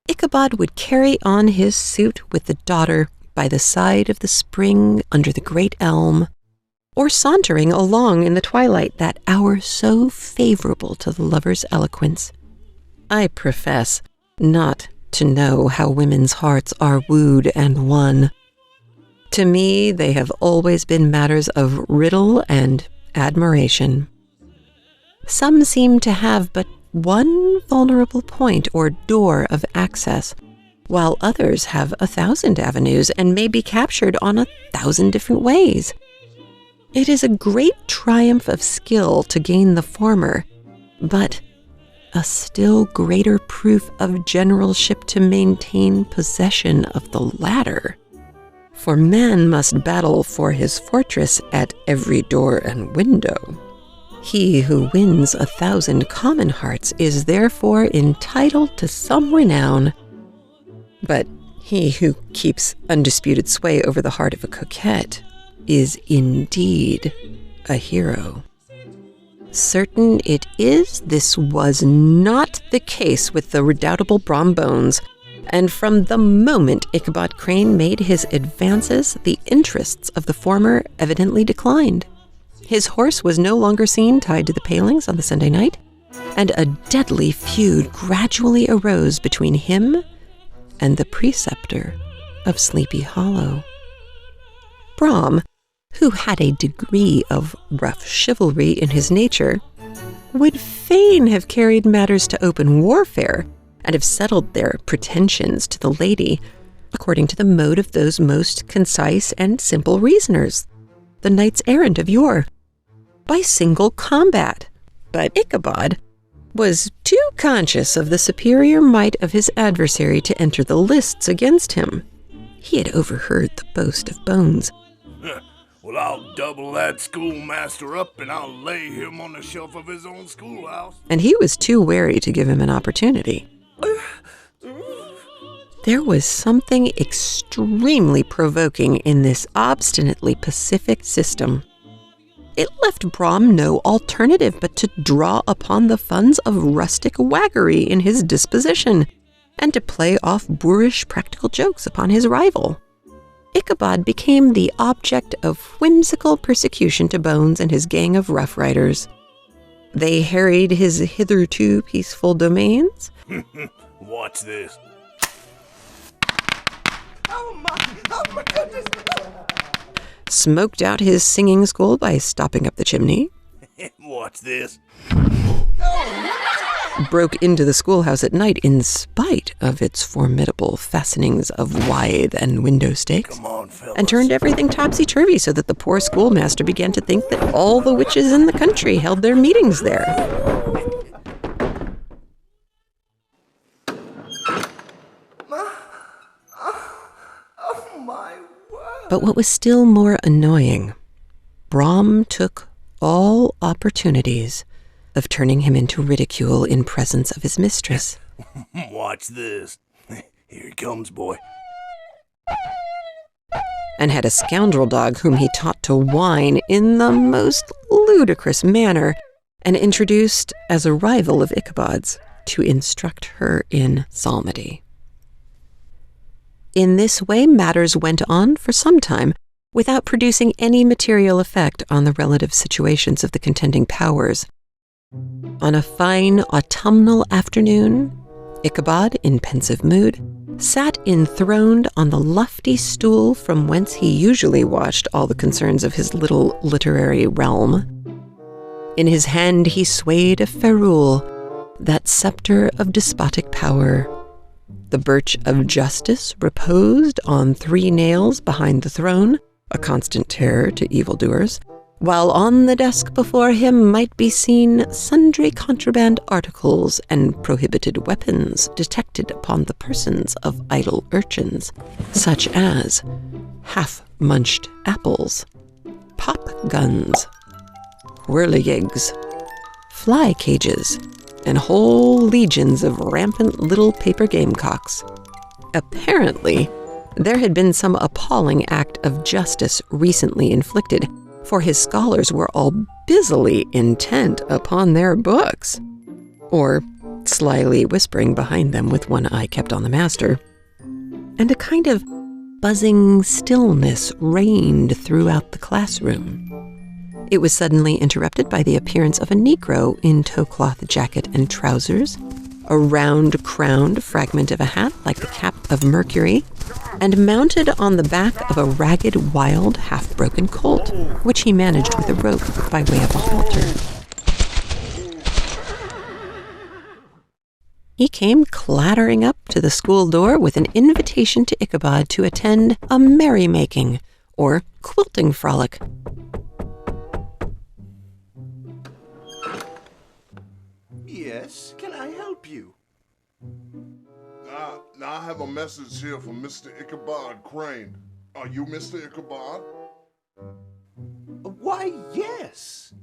S3: Ichabod would carry on his suit with the daughter by the side of the spring under the great elm, or sauntering along in the twilight, that hour so favorable to the lover's eloquence. I profess not to know how women's hearts are wooed and won. To me, they have always been matters of riddle and admiration. Some seem to have but one vulnerable point or door of access, while others have 1,000 avenues and may be captured on 1,000 different ways. It is a great triumph of skill to gain the former, but a still greater proof of generalship to maintain possession of the latter. For man must battle for his fortress at every door and window. He who wins 1,000 common hearts is therefore entitled to some renown, but he who keeps undisputed sway over the heart of a coquette is indeed a hero. Certain it is this was not the case with the redoubtable Brombones, and from the moment Ichabod Crane made his advances, the interests of the former evidently declined. His horse was no longer seen tied to the palings on the Sunday night, and a deadly feud gradually arose between him and the preceptor of Sleepy Hollow. Brom, who had a degree of rough chivalry in his nature, would fain have carried matters to open warfare and have settled their pretensions to the lady according to the mode of those most concise and simple reasoners, the knights errant of yore, by single combat. But Ichabod was too conscious of the superior might of his adversary to enter the lists against him. He had overheard the boast of Bones.
S4: Well, I'll double that schoolmaster up and I'll lay him on the shelf of his own schoolhouse.
S3: And he was too wary to give him an opportunity. There was something extremely provoking in this obstinately pacific system. It left Brom no alternative but to draw upon the funds of rustic waggery in his disposition, and to play off boorish practical jokes upon his rival. Ichabod became the object of whimsical persecution to Bones and his gang of Rough Riders. They harried his hitherto peaceful domains.
S4: Watch this.
S1: Oh my goodness!
S3: Smoked out his singing school by stopping up the chimney.
S4: Watch this.
S3: Broke into the schoolhouse at night in spite of its formidable fastenings of withe and window stakes.
S4: Come on, fellas.
S3: And turned everything topsy-turvy so that the poor schoolmaster began to think that all the witches in the country held their meetings there.
S1: Oh my word!
S3: But what was still more annoying, Brom took all opportunities of turning him into ridicule in presence of his mistress.
S4: Watch this. Here he comes, boy.
S3: And had a scoundrel dog whom he taught to whine in the most ludicrous manner, and introduced as a rival of Ichabod's to instruct her in psalmody. In this way matters went on for some time, without producing any material effect on the relative situations of the contending powers. On a fine autumnal afternoon, Ichabod, in pensive mood, sat enthroned on the lofty stool from whence he usually watched all the concerns of his little literary realm. In his hand he swayed a ferule, that scepter of despotic power. The birch of justice reposed on 3 nails behind the throne, a constant terror to evildoers, while on the desk before him might be seen sundry contraband articles and prohibited weapons detected upon the persons of idle urchins, such as half-munched apples, pop guns, whirligigs, fly cages, and whole legions of rampant little paper gamecocks. Apparently, there had been some appalling act of justice recently inflicted, for his scholars were all busily intent upon their books, or slyly whispering behind them with one eye kept on the master. And a kind of buzzing stillness reigned throughout the classroom. It was suddenly interrupted by the appearance of a Negro in tow-cloth jacket and trousers, a round-crowned fragment of a hat like the cap of Mercury, and mounted on the back of a ragged, wild, half-broken colt, which he managed with a rope by way of a halter. He came clattering up to the school door with an invitation to Ichabod to attend a merrymaking, or quilting frolic.
S1: Yes, can I help you?
S6: Now I have a message here from Mr. Ichabod Crane. Are you Mr. Ichabod?
S1: Why, yes.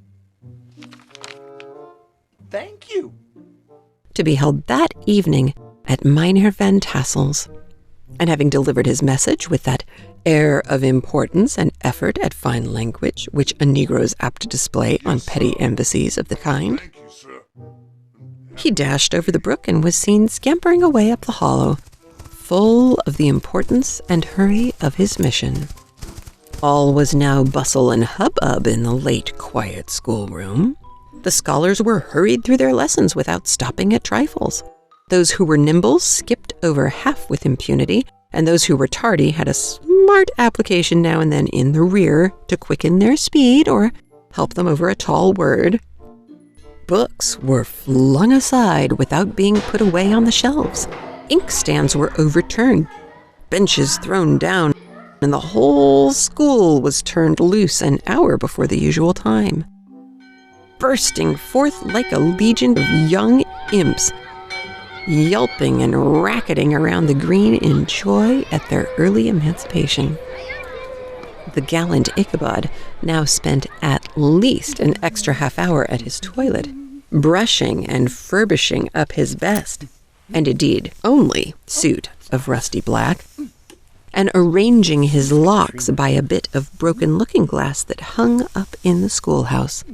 S1: Thank you.
S3: To be held that evening at Mynheer Van Tassel's. And having delivered his message with that air of importance and effort at fine language which a Negro is apt to display on petty embassies of the kind,
S6: Thank you, sir.
S3: he dashed over the brook and was seen scampering away up the hollow, full of the importance and hurry of his mission. All was now bustle and hubbub in the late quiet schoolroom. The scholars were hurried through their lessons without stopping at trifles. Those who were nimble skipped over half with impunity, and those who were tardy had a smart application now and then in the rear to quicken their speed or help them over a tall word. Books were flung aside without being put away on the shelves. Inkstands were overturned, benches thrown down, and the whole school was turned loose an hour before the usual time. Bursting forth like a legion of young imps, yelping and racketing around the green in joy at their early emancipation. The gallant Ichabod now spent at least an extra half hour at his toilet, brushing and furbishing up his best, and indeed only suit of rusty black, and arranging his locks by a bit of broken looking-glass that hung up in the schoolhouse,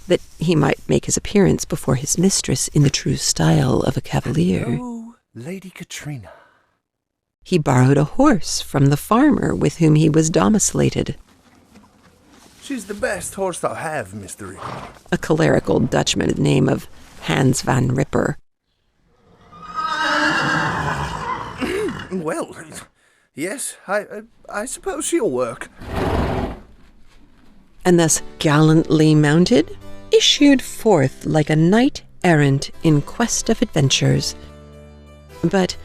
S3: that he might make his appearance before his mistress in the true style of a cavalier.
S1: Oh, Lady Katrina.
S3: He borrowed a horse from the farmer with whom he was domiciliated,
S1: She's the best horse I'll have, Mr. Ichabod.
S3: a cholerical Dutchman of the name of Hans van Ripper.
S1: Well, yes, I suppose she'll work.
S3: And thus gallantly mounted, issued forth like a knight-errant in quest of adventures. But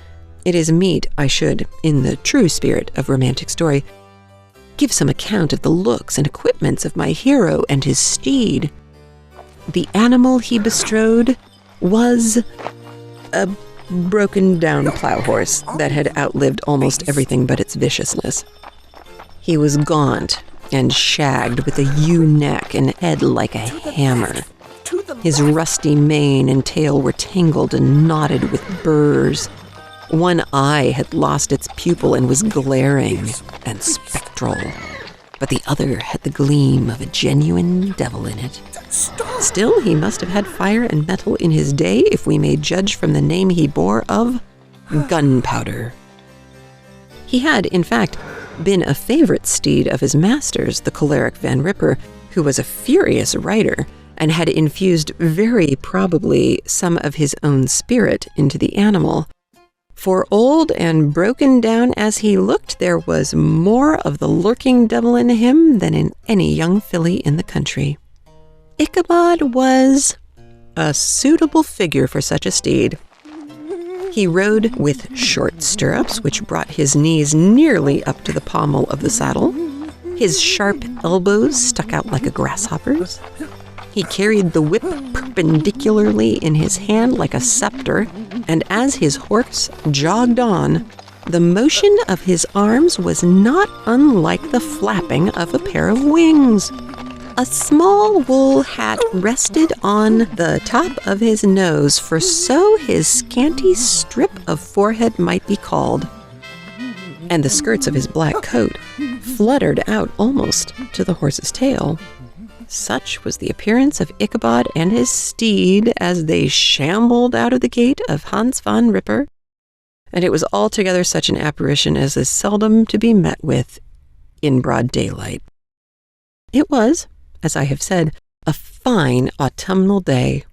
S3: it is meet I should, in the true spirit of romantic story, give some account of the looks and equipments of my hero and his steed. The animal he bestrode was a broken-down plow horse that had outlived almost everything but its viciousness. He was gaunt and shagged with a ewe-neck and head like a hammer. His rusty mane and tail were tangled and knotted with burrs. One eye had lost its pupil and was glaring and spectral, but the other had the gleam of a genuine devil in it. Still, he must have had fire and metal in his day, if we may judge from the name he bore of Gunpowder. He had, in fact, been a favorite steed of his master's, the choleric Van Ripper, who was a furious rider and had infused very probably some of his own spirit into the animal. For old and broken down as he looked, there was more of the lurking devil in him than in any young filly in the country. Ichabod was a suitable figure for such a steed. He rode with short stirrups, which brought his knees nearly up to the pommel of the saddle. His sharp elbows stuck out like a grasshopper's. He carried the whip perpendicularly in his hand like a scepter, and as his horse jogged on, the motion of his arms was not unlike the flapping of a pair of wings. A small wool hat rested on the top of his nose, for so his scanty strip of forehead might be called, and the skirts of his black coat fluttered out almost to the horse's tail. Such was the appearance of Ichabod and his steed as they shambled out of the gate of Hans van Ripper, and it was altogether such an apparition as is seldom to be met with in broad daylight. It was, as I have said, a fine autumnal day.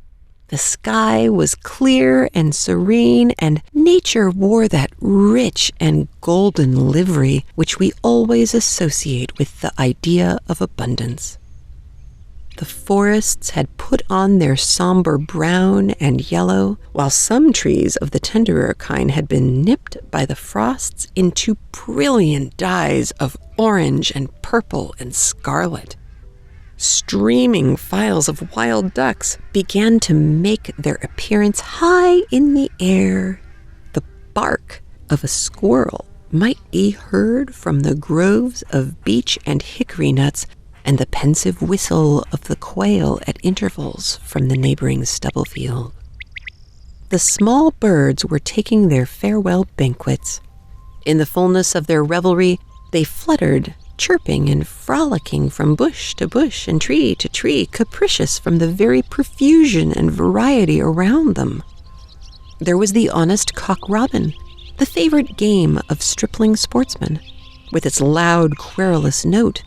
S3: The sky was clear and serene, and nature wore that rich and golden livery which we always associate with the idea of abundance. The forests had put on their somber brown and yellow, while some trees of the tenderer kind had been nipped by the frosts into brilliant dyes of orange and purple and scarlet. Streaming files of wild ducks began to make their appearance high in the air. The bark of a squirrel might be heard from the groves of beech and hickory nuts, and the pensive whistle of the quail at intervals from the neighboring stubble field. The small birds were taking their farewell banquets. In the fullness of their revelry, they fluttered, chirping and frolicking from bush to bush and tree to tree, capricious from the very profusion and variety around them. There was the honest cock-robin, the favorite game of stripling sportsmen, with its loud, querulous note,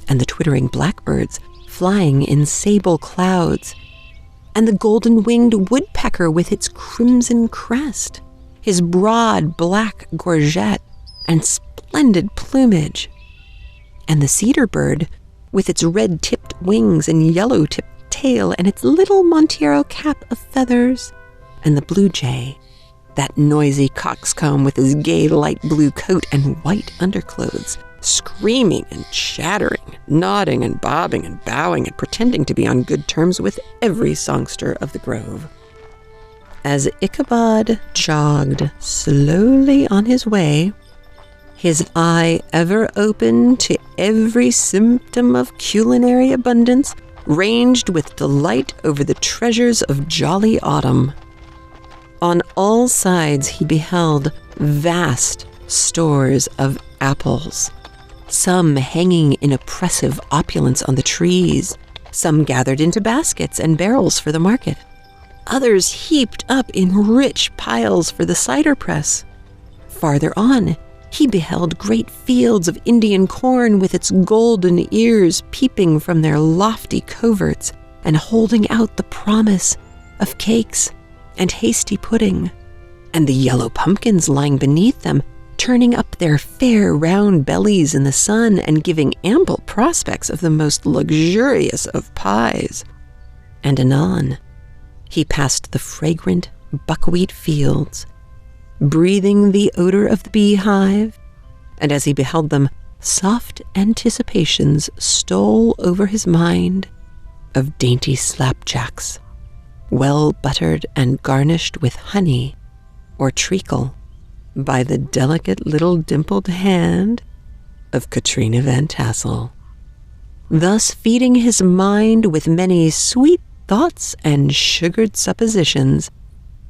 S3: and the twittering blackbirds flying in sable clouds, and the golden-winged woodpecker with its crimson crest, his broad black gorget and splendid plumage, and the cedar bird with its red-tipped wings and yellow-tipped tail and its little Montero cap of feathers, and the blue jay, that noisy coxcomb with his gay light blue coat and white underclothes, screaming and chattering, nodding and bobbing and bowing and pretending to be on good terms with every songster of the grove. As Ichabod jogged slowly on his way, his eye ever open to every symptom of culinary abundance, ranged with delight over the treasures of jolly autumn. On all sides he beheld vast stores of apples, some hanging in oppressive opulence on the trees, some gathered into baskets and barrels for the market, others heaped up in rich piles for the cider press. Farther on, he beheld great fields of Indian corn with its golden ears peeping from their lofty coverts and holding out the promise of cakes and hasty pudding, and the yellow pumpkins lying beneath them, turning up their fair round bellies in the sun and giving ample prospects of the most luxurious of pies. And anon, he passed the fragrant buckwheat fields, breathing the odor of the beehive, and as he beheld them, soft anticipations stole over his mind of dainty slapjacks, well buttered and garnished with honey or treacle by the delicate little dimpled hand of Katrina Van Tassel. Thus feeding his mind with many sweet thoughts and sugared suppositions,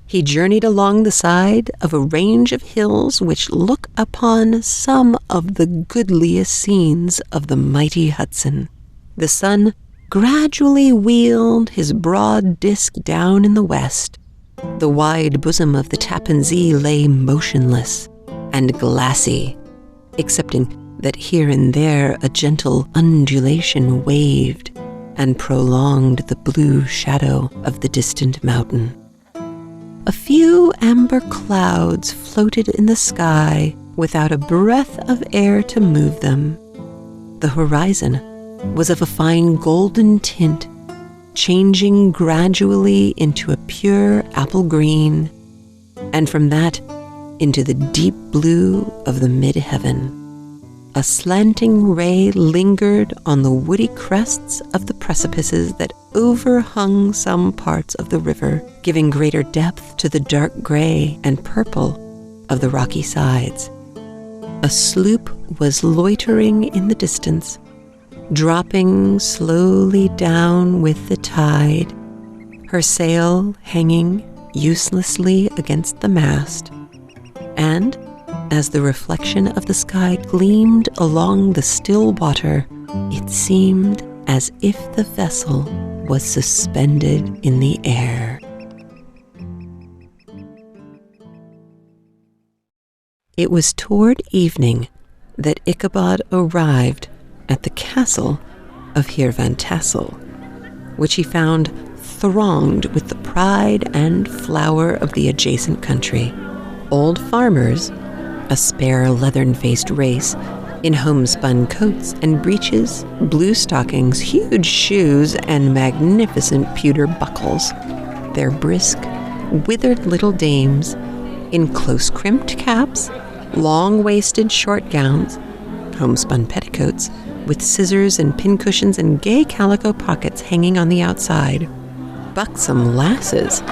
S3: he journeyed along the side of a range of hills which look upon some of the goodliest scenes of the mighty Hudson. The sun gradually wheeled his broad disk down in the west. The wide bosom of the Tappan Zee lay motionless and glassy, excepting that here and there a gentle undulation waved and prolonged the blue shadow of the distant mountain. A few amber clouds floated in the sky without a breath of air to move them. The horizon was of a fine golden tint, changing gradually into a pure apple green, and from that into the deep blue of the mid-heaven. A slanting ray lingered on the woody crests of the precipices that overhung some parts of the river, giving greater depth to the dark gray and purple of the rocky sides. A sloop was loitering in the distance, dropping slowly down with the tide, her sail hanging uselessly against the mast, and as the reflection of the sky gleamed along the still water, it seemed as if the vessel was suspended in the air. It was toward evening that Ichabod arrived at the castle of Heer Van Tassel, which he found thronged with the pride and flower of the adjacent country. Old farmers, a spare leathern-faced race, in homespun coats and breeches, blue stockings, huge shoes, and magnificent pewter buckles. Their brisk, withered little dames, in close-crimped caps, long-waisted short gowns, homespun petticoats, with scissors and pincushions and gay calico pockets hanging on the outside. Buxom lasses,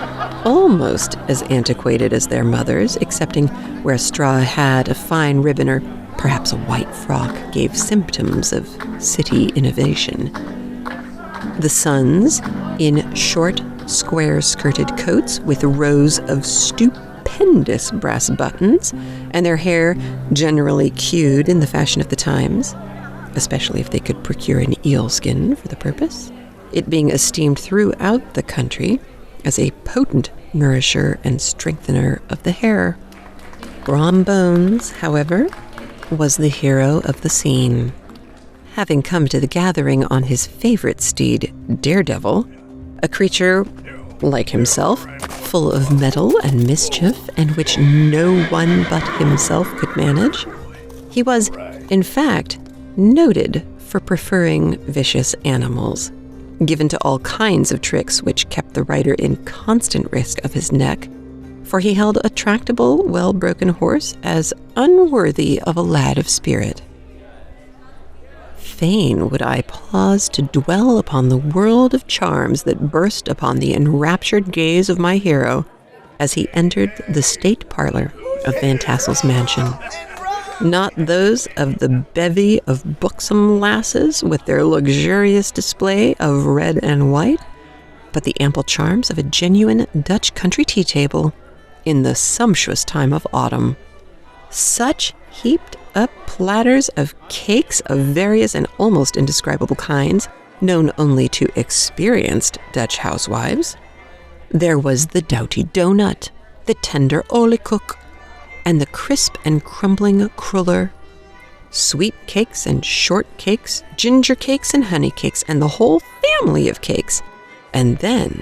S3: almost as antiquated as their mothers, excepting where a straw hat, a fine ribbon, or perhaps a white frock gave symptoms of city innovation. The sons, in short, square-skirted coats with rows of stupendous brass buttons, and their hair generally queued in the fashion of the times, especially if they could procure an eel skin for the purpose, it being esteemed throughout the country as a potent nourisher and strengthener of the hair. Brom Bones, however, was the hero of the scene. Having come to the gathering on his favorite steed, Daredevil, a creature like himself, full of metal and mischief, and which no one but himself could manage. He was, in fact, noted for preferring vicious animals, given to all kinds of tricks which kept the rider in constant risk of his neck, for he held a tractable, well-broken horse as unworthy of a lad of spirit. Fain would I pause to dwell upon the world of charms that burst upon the enraptured gaze of my hero as he entered the state parlor of Van Tassel's mansion. Not those of the bevy of buxom lasses with their luxurious display of red and white, but the ample charms of a genuine Dutch country tea table in the sumptuous time of autumn. Such heaped up platters of cakes of various and almost indescribable kinds, known only to experienced Dutch housewives. There was the doughty donut, the tender oliekoek, and the crisp and crumbling cruller, sweet cakes and short cakes, ginger cakes and honey cakes, and the whole family of cakes. And then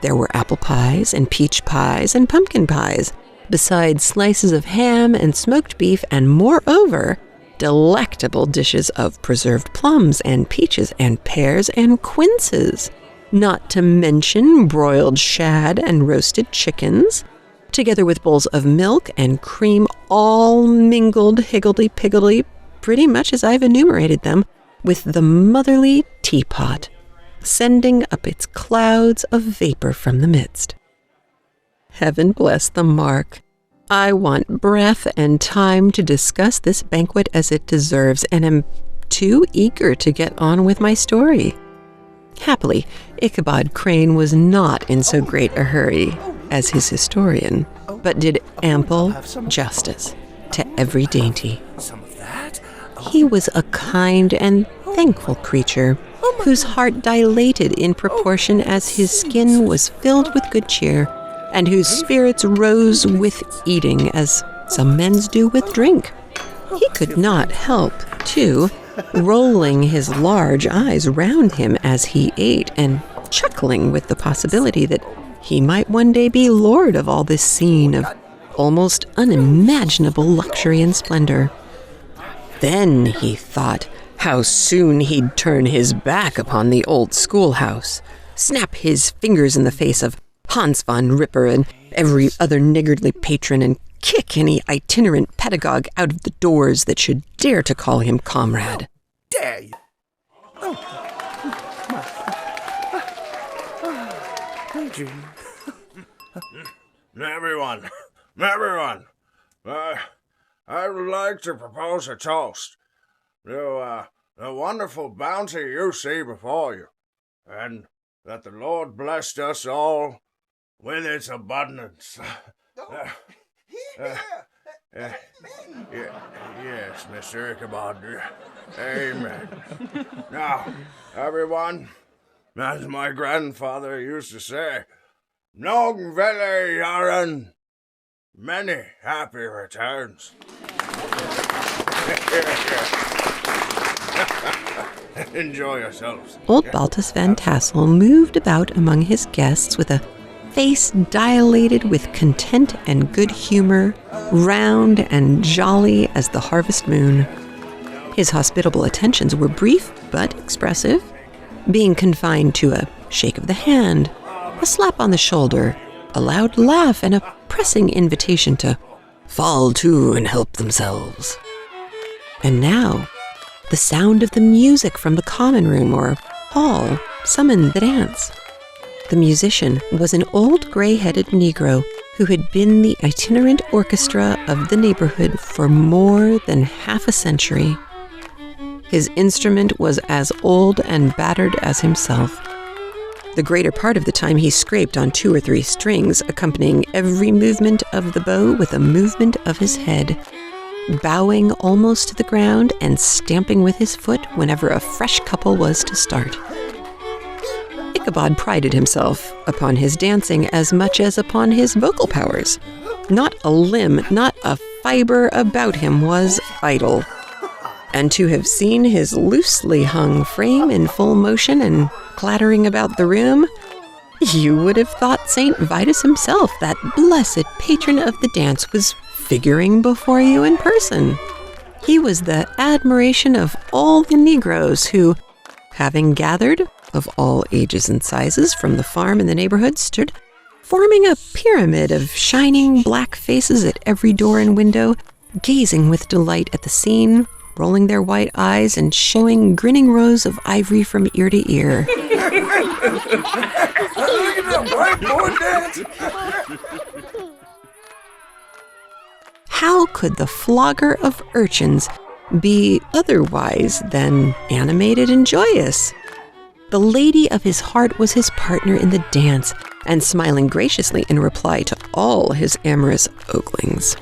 S3: there were apple pies and peach pies and pumpkin pies, besides slices of ham and smoked beef, and moreover, delectable dishes of preserved plums and peaches and pears and quinces, not to mention broiled shad and roasted chickens, together with bowls of milk and cream, all mingled higgledy-piggledy, pretty much as I've enumerated them, with the motherly teapot, sending up its clouds of vapor from the midst. Heaven bless the mark. I want breath and time to discuss this banquet as it deserves, and am too eager to get on with my story. Happily, Ichabod Crane was not in so great a hurry as his historian, but did ample justice to every dainty. He was a kind and thankful creature, whose heart dilated in proportion as his skin was filled with good cheer, and whose spirits rose with eating, as some men's do with drink. He could not help, too, rolling his large eyes round him as he ate, and chuckling with the possibility that he might one day be lord of all this scene of almost unimaginable luxury and splendor. Then he thought how soon he'd turn his back upon the old schoolhouse, snap his fingers in the face of Hans von Ripper and every other niggardly patron, and kick any itinerant pedagogue out of the doors that should dare to call him comrade.
S1: Dare you?
S4: Everyone, I would like to propose a toast to the wonderful bounty you see before you, and that the Lord blessed us all with its abundance. Yes, Mr. Ichabod. Amen. Now, everyone, as my grandfather used to say, Nog vele jaren, many happy returns. Enjoy yourselves.
S3: Old Baltus Van Tassel moved about among his guests with a face dilated with content and good humor, round and jolly as the harvest moon. His hospitable attentions were brief but expressive, being confined to a shake of the hand, a slap on the shoulder, a loud laugh, and a pressing invitation to fall to and help themselves. And now, the sound of the music from the common room or hall summoned the dance. The musician was an old gray-headed Negro who had been the itinerant orchestra of the neighborhood for more than half a century. His instrument was as old and battered as himself. The greater part of the time he scraped on 2 or 3 strings, accompanying every movement of the bow with a movement of his head, bowing almost to the ground and stamping with his foot whenever a fresh couple was to start. Ichabod prided himself upon his dancing as much as upon his vocal powers. Not a limb, not a fiber about him was idle. And to have seen his loosely hung frame in full motion and clattering about the room, You would have thought St. Vitus himself, that blessed patron of the dance, was figuring before you in person. He was the admiration of all the Negroes who, having gathered, of all ages and sizes, from the farm in the neighborhood, stood forming a pyramid of shining black faces at every door and window, gazing with delight at the scene, rolling their white eyes and showing grinning rows of ivory from ear to ear.
S2: Look at that white boy dance!
S3: How could the flogger of urchins be otherwise than animated and joyous? The lady of his heart was his partner in the dance, and smiling graciously in reply to all his amorous oglings.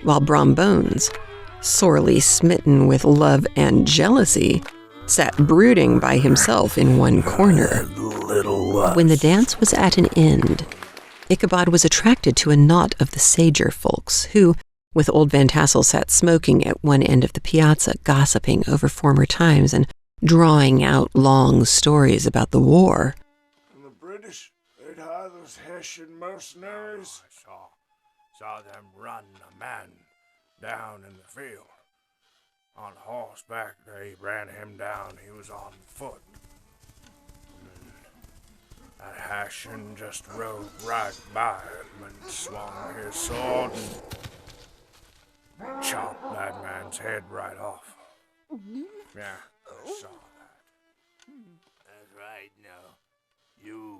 S3: While Brom Bones, sorely smitten with love and jealousy, sat brooding by himself in one corner. When the dance was at an end, Ichabod was attracted to a knot of the sager folks, who, with old Van Tassel, sat smoking at one end of the piazza, gossiping over former times and drawing out long stories about the war.
S4: And the British, they'd hire those Hessian mercenaries. I saw them run a man down in the field. On horseback, they ran him down. He was on foot. And that Hessian just rode right by him and swung his sword and chopped that man's head right off. Yeah, I saw that.
S7: That's right now. You,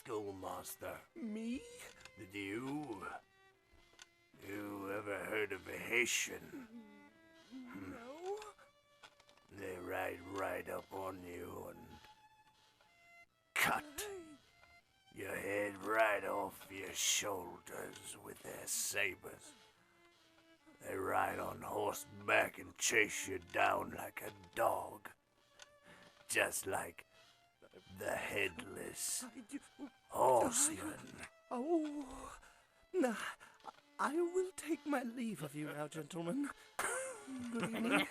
S7: schoolmaster.
S2: Me?
S7: Did you ever heard of a Hessian?
S2: No.
S7: They ride right up on you and cut your head right off your shoulders with their sabers. They ride on horseback and chase you down like a dog. Just like the headless horseman.
S1: Oh, nah, I will take my leave of you now, gentlemen. Good evening.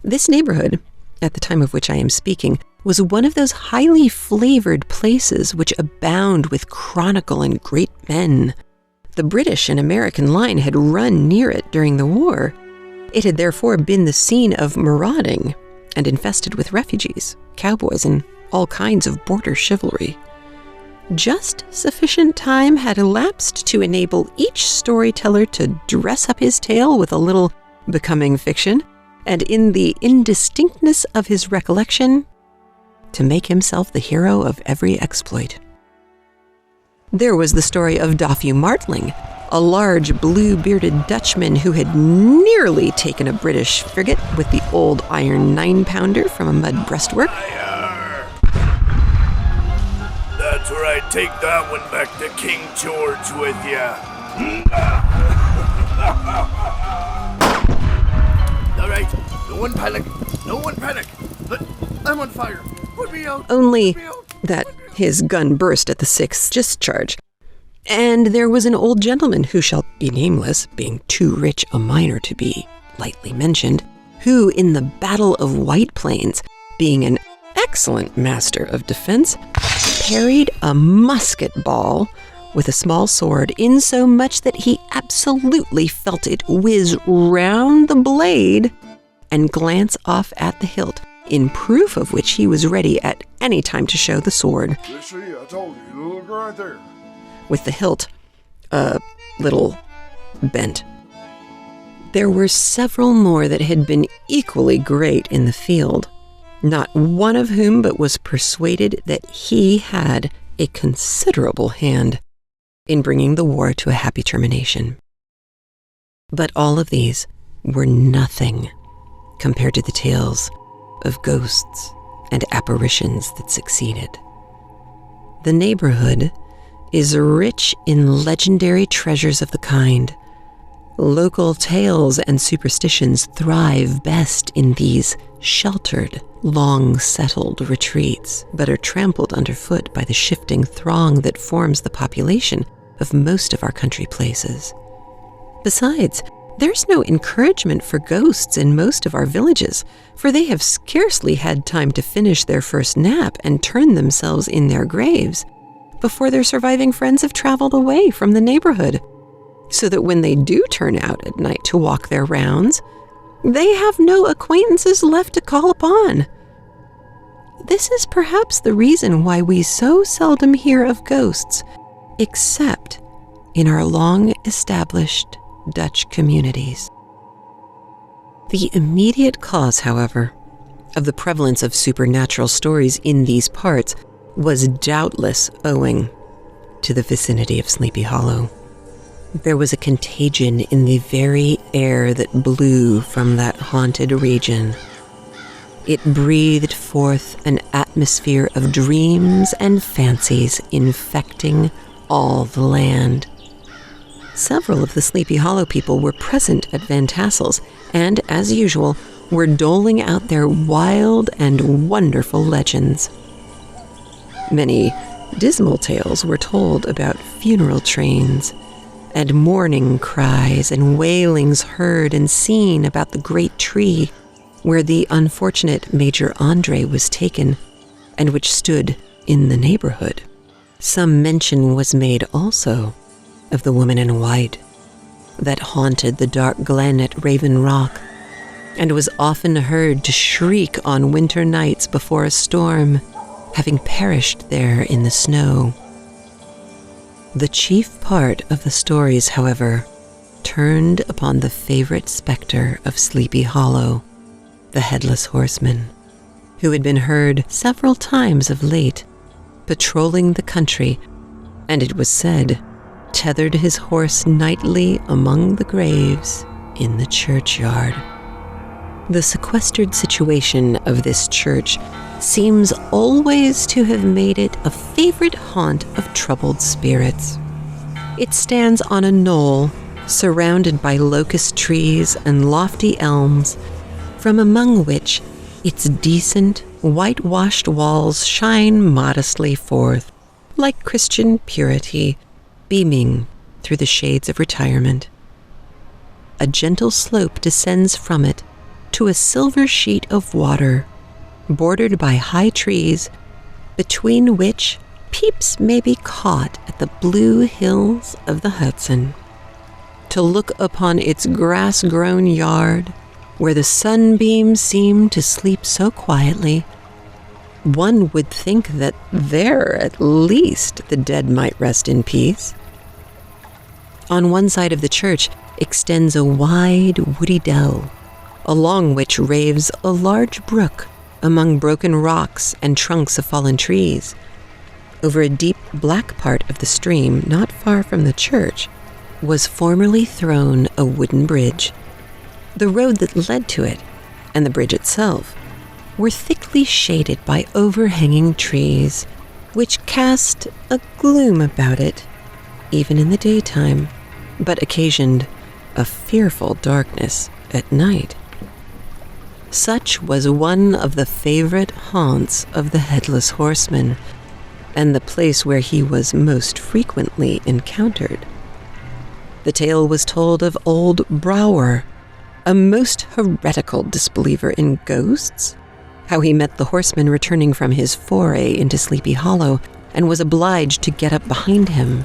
S3: This neighborhood, at the time of which I am speaking, was one of those highly flavored places which abound with chronicle and great men. The British and American line had run near it during the war. It had therefore been the scene of marauding and infested with refugees, cowboys, and all kinds of border chivalry. Just sufficient time had elapsed to enable each storyteller to dress up his tale with a little becoming fiction, and in the indistinctness of his recollection, to make himself the hero of every exploit. There was the story of Doffue Martling, a large blue-bearded Dutchman who had nearly taken a British frigate with the old iron 9-pounder from a mud breastwork.
S7: That's right, take that one back to King George with ya.
S1: All right, no one panic. No one panic. I'm on fire. Put me out.
S3: Only
S1: Put me out.
S3: that his gun burst at the 6th discharge. And there was an old gentleman who shall be nameless, being too rich a minor to be lightly mentioned, who in the Battle of White Plains, being an excellent master of defense, parried a musket ball with a small sword, insomuch that he absolutely felt it whiz round the blade and glance off at the hilt, in proof of which he was ready at any time to show the sword,
S6: You see, I told you, look right there.
S3: with the hilt a little bent. There were several more that had been equally great in the field, not one of whom but was persuaded that he had a considerable hand in bringing the war to a happy termination. But all of these were nothing compared to the tales of ghosts and apparitions that succeeded. The neighborhood is rich in legendary treasures of the kind. Local tales and superstitions thrive best in these sheltered, long-settled retreats, but are trampled underfoot by the shifting throng that forms the population of most of our country places. Besides, There's no encouragement for ghosts in most of our villages, for they have scarcely had time to finish their first nap and turn themselves in their graves before their surviving friends have traveled away from the neighborhood, so that when they do turn out at night to walk their rounds, they have no acquaintances left to call upon. This is perhaps the reason why we so seldom hear of ghosts, except in our long-established Dutch communities. The immediate cause, however, of the prevalence of supernatural stories in these parts was doubtless owing to the vicinity of Sleepy Hollow. There was a contagion in the very air that blew from that haunted region. It breathed forth an atmosphere of dreams and fancies infecting all the land. Several of the Sleepy Hollow people were present at Van Tassel's and, as usual, were doling out their wild and wonderful legends. Many dismal tales were told about funeral trains, and mourning cries and wailings heard and seen about the great tree where the unfortunate Major Andre was taken, and which stood in the neighborhood. Some mention was made also of the woman in white that haunted the dark glen at Raven Rock, and was often heard to shriek on winter nights before a storm, having perished there in the snow. The chief part of the stories, however, turned upon the favorite specter of Sleepy Hollow, the Headless Horseman, who had been heard several times of late, patrolling the country, and it was said, tethered his horse nightly among the graves in the churchyard. The sequestered situation of this church seems always to have made it a favorite haunt of troubled spirits. It stands on a knoll, surrounded by locust trees and lofty elms, from among which its decent, whitewashed walls shine modestly forth, like Christian purity, beaming through the shades of retirement. A gentle slope descends from it to a silver sheet of water, bordered by high trees, between which peeps may be caught at the blue hills of the Hudson. To look upon its grass-grown yard, where the sunbeams seem to sleep so quietly, one would think that there, at least, the dead might rest in peace. On one side of the church extends a wide, woody dell, along which raves a large brook among broken rocks and trunks of fallen trees. Over a deep black part of the stream, not far from the church, was formerly thrown a wooden bridge. The road that led to it, and the bridge itself, were thickly shaded by overhanging trees, which cast a gloom about it, even in the daytime, but occasioned a fearful darkness at night. Such was one of the favorite haunts of the Headless Horseman, and the place where he was most frequently encountered. The tale was told of old Brouwer, a most heretical disbeliever in ghosts, how he met the horseman returning from his foray into Sleepy Hollow and was obliged to get up behind him,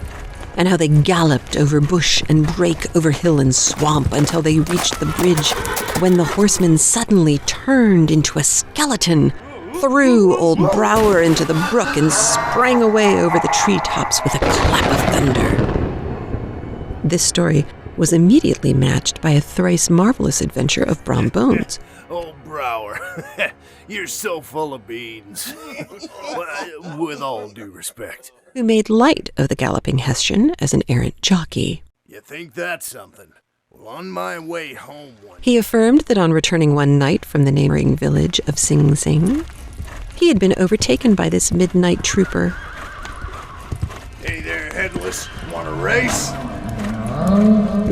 S3: and how they galloped over bush and brake, over hill and swamp, until they reached the bridge, when the horseman suddenly turned into a skeleton, threw old Brouwer into the brook, and sprang away over the treetops with a clap of thunder. This story was immediately matched by a thrice marvelous adventure of Brom Bones.
S7: Oh, Brouwer, you're so full of beans. With all due respect.
S3: Who made light of the galloping Hessian as an errant jockey.
S7: You think that's something? Well, on my way home
S3: He affirmed that on returning one night from the neighboring village of Sing Sing, he had been overtaken by this midnight trooper.
S7: Hey there, Headless. Want a race?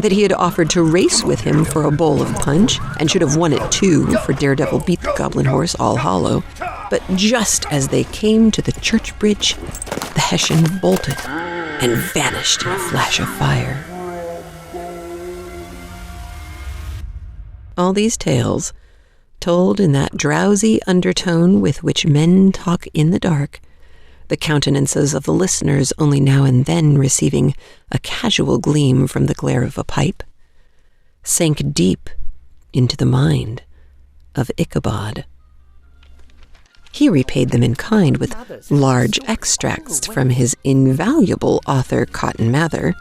S3: That he had offered to race with him for a bowl of punch, and should have won it too, for Daredevil beat the goblin horse all hollow. But just as they came to the church bridge, the Hessian bolted and vanished in a flash of fire. All these tales, told in that drowsy undertone with which men talk in the dark, the countenances of the listeners only now and then receiving a casual gleam from the glare of a pipe, sank deep into the mind of Ichabod. He repaid them in kind with large extracts from his invaluable author Cotton Mather,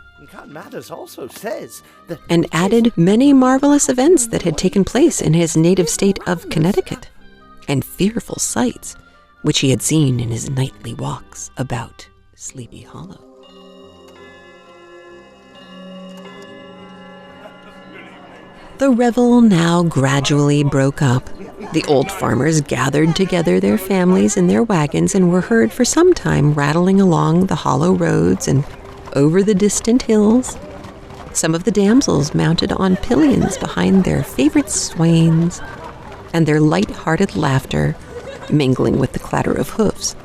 S1: Matters also says that
S3: and added many marvelous events that had taken place in his native state of Connecticut, and fearful sights which he had seen in his nightly walks about Sleepy Hollow. The revel now gradually broke up. The old farmers gathered together their families in their wagons and were heard for some time rattling along the hollow roads and over the distant hills. Some of the damsels mounted on pillions behind their favorite swains, and their light-hearted laughter, mingling with the clatter of hoofs,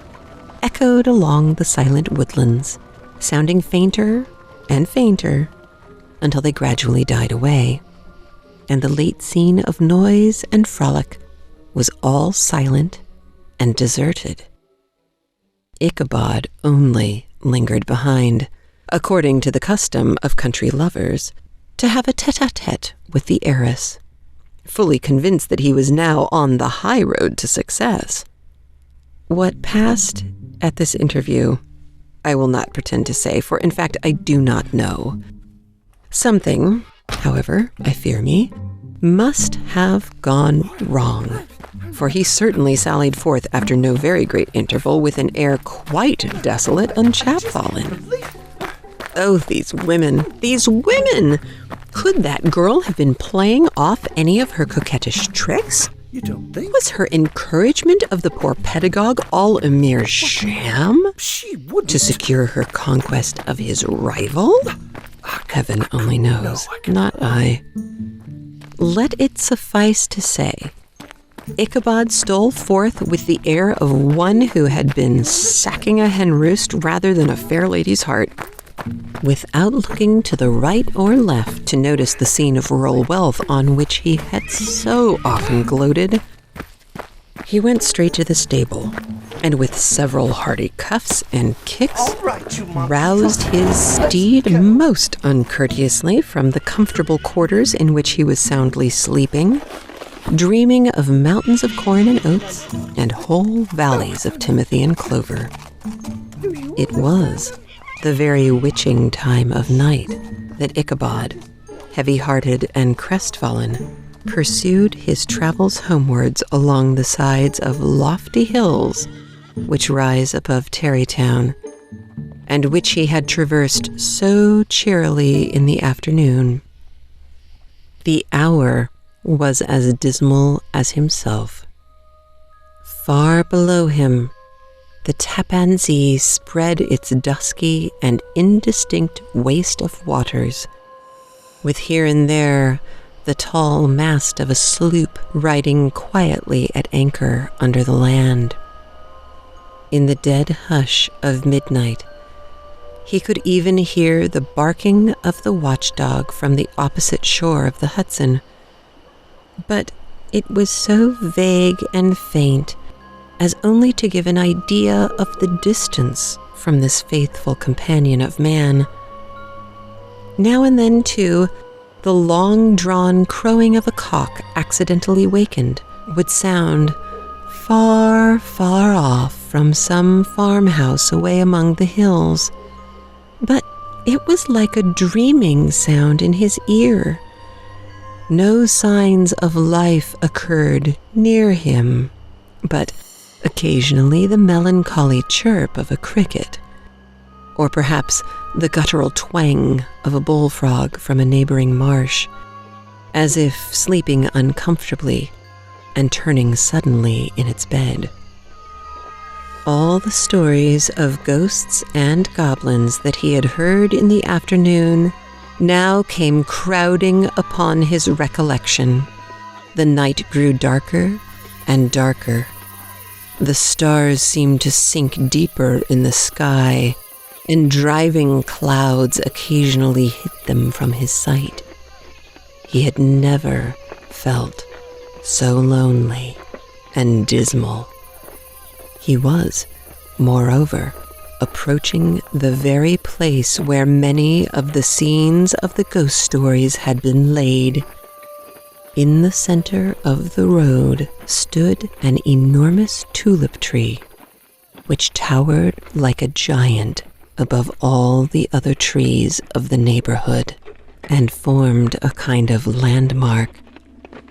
S3: echoed along the silent woodlands, sounding fainter and fainter until they gradually died away, and the late scene of noise and frolic was all silent and deserted. Ichabod only lingered behind, according to the custom of country lovers, to have a tete-a-tete with the heiress, fully convinced that he was now on the high road to success. What passed at this interview, I will not pretend to say, for in fact I do not know. Something, however, I fear me, must have gone wrong, for he certainly sallied forth after no very great interval with an air quite desolate and chapfallen. Oh, these women! These women! Could that girl have been playing off any of her coquettish tricks?
S1: you don't think
S3: Was her encouragement of the poor pedagogue all a mere sham
S1: she would
S3: to secure her conquest of his rival? Heaven only knows, not I. Let it suffice to say, Ichabod stole forth with the air of one who had been sacking a hen roost rather than a fair lady's heart, without looking to the right or left to notice the scene of rural wealth on which he had so often gloated. He went straight to the stable, and with several hearty cuffs and kicks,
S1: all right, you monkey.
S3: roused his steed most uncourteously from the comfortable quarters in which he was soundly sleeping, dreaming of mountains of corn and oats and whole valleys of timothy and clover. It was the very witching time of night that Ichabod, heavy-hearted and crestfallen, pursued his travels homewards along the sides of lofty hills which rise above Tarrytown, and which he had traversed so cheerily in the afternoon. The hour was as dismal as himself. Far below him, the Tappan Zee spread its dusky and indistinct waste of waters, with here and there the tall mast of a sloop riding quietly at anchor under the land. In the dead hush of midnight, he could even hear the barking of the watchdog from the opposite shore of the Hudson, but it was so vague and faint as only to give an idea of the distance from this faithful companion of man. Now and then, too, the long-drawn crowing of a cock accidentally wakened would sound far, far off from some farmhouse away among the hills, but it was like a dreaming sound in his ear. No signs of life occurred near him, but occasionally the melancholy chirp of a cricket, or perhaps the guttural twang of a bullfrog from a neighboring marsh, as if sleeping uncomfortably and turning suddenly in its bed. All the stories of ghosts and goblins that he had heard in the afternoon now came crowding upon his recollection. The night grew darker and darker. The stars seemed to sink deeper in the sky, and driving clouds occasionally hid them from his sight. He had never felt so lonely and dismal. He was, moreover, approaching the very place where many of the scenes of the ghost stories had been laid. In the center of the road stood an enormous tulip tree, which towered like a giant above all the other trees of the neighborhood and formed a kind of landmark.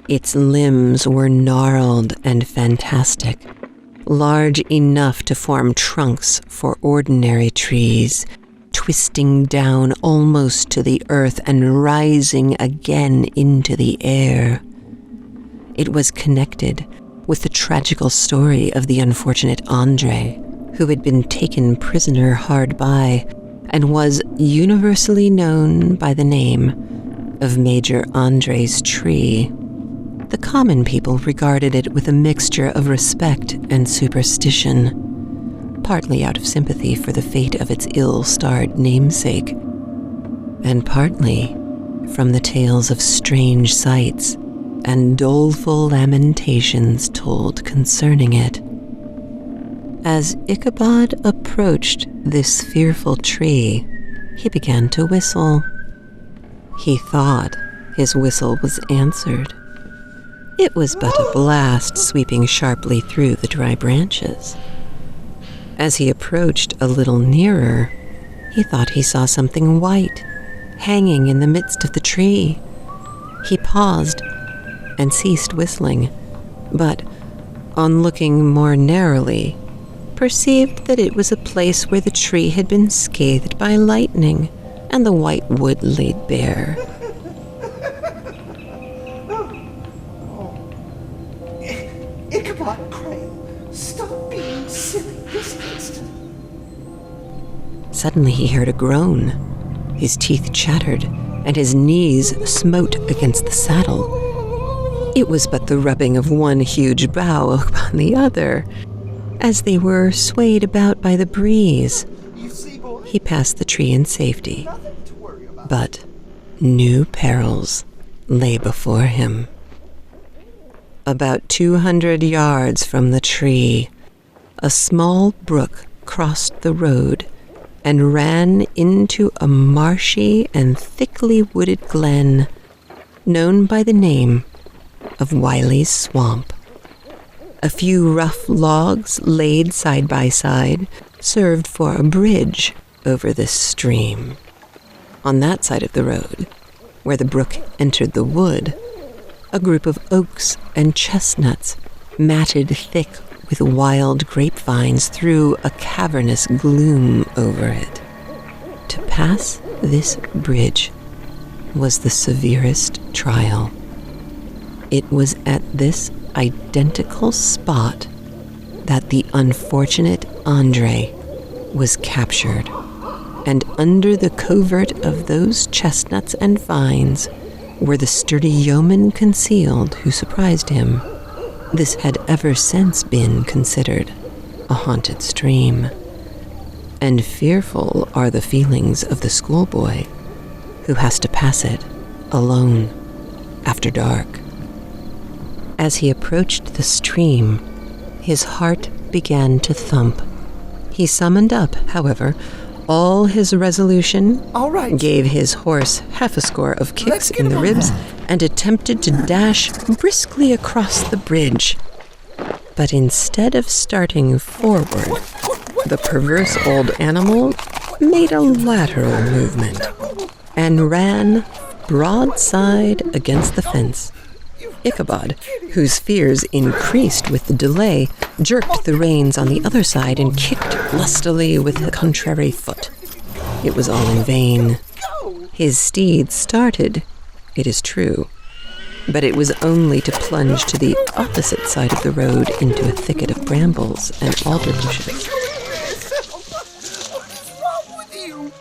S3: Its limbs were gnarled and fantastic, large enough to form trunks for ordinary trees, twisting down almost to the earth and rising again into the air. It was connected with the tragical story of the unfortunate Andre, who had been taken prisoner hard by and was universally known by the name of Major Andre's tree. The common people regarded it with a mixture of respect and superstition, partly out of sympathy for the fate of its ill-starred namesake, and partly from the tales of strange sights and doleful lamentations told concerning it. As Ichabod approached this fearful tree, he began to whistle. He thought his whistle was answered. It was but a blast sweeping sharply through the dry branches. As he approached a little nearer, he thought he saw something white hanging in the midst of the tree. He paused and ceased whistling, but, on looking more narrowly, perceived that it was a place where the tree had been scathed by lightning and the white wood laid bare.
S1: Ichabod Crane, stop being silly this instant.
S3: Suddenly he heard a groan. His teeth chattered, and his knees smote against the saddle. It was but the rubbing of one huge bough upon the other, as they were swayed about by the breeze. He passed the tree in safety, but new perils lay before him. About 200 yards from the tree, a small brook crossed the road and ran into a marshy and thickly wooded glen known by the name of Wiley's Swamp. A few rough logs laid side by side served for a bridge over this stream. On that side of the road, where the brook entered the wood, a group of oaks and chestnuts, matted thick with wild grapevines, threw a cavernous gloom over it. To pass this bridge was the severest trial. It was at this identical spot that the unfortunate Andre was captured, and under the covert of those chestnuts and vines were the sturdy yeomen concealed who surprised him. This had ever since been considered a haunted stream, and fearful are the feelings of the schoolboy who has to pass it alone after dark. As he approached the stream, his heart began to thump. He summoned up, however, all his resolution,
S1: All right.
S3: gave his horse half a score of kicks in the ribs, and attempted to dash briskly across the bridge. But instead of starting forward, the perverse old animal made a lateral movement and ran broadside against the fence. Ichabod, whose fears increased with the delay, jerked the reins on the other side and kicked lustily with the contrary foot. It was all in vain. His steed started, it is true, but it was only to plunge to the opposite side of the road into a thicket of brambles and alder bushes.
S1: What's wrong with you?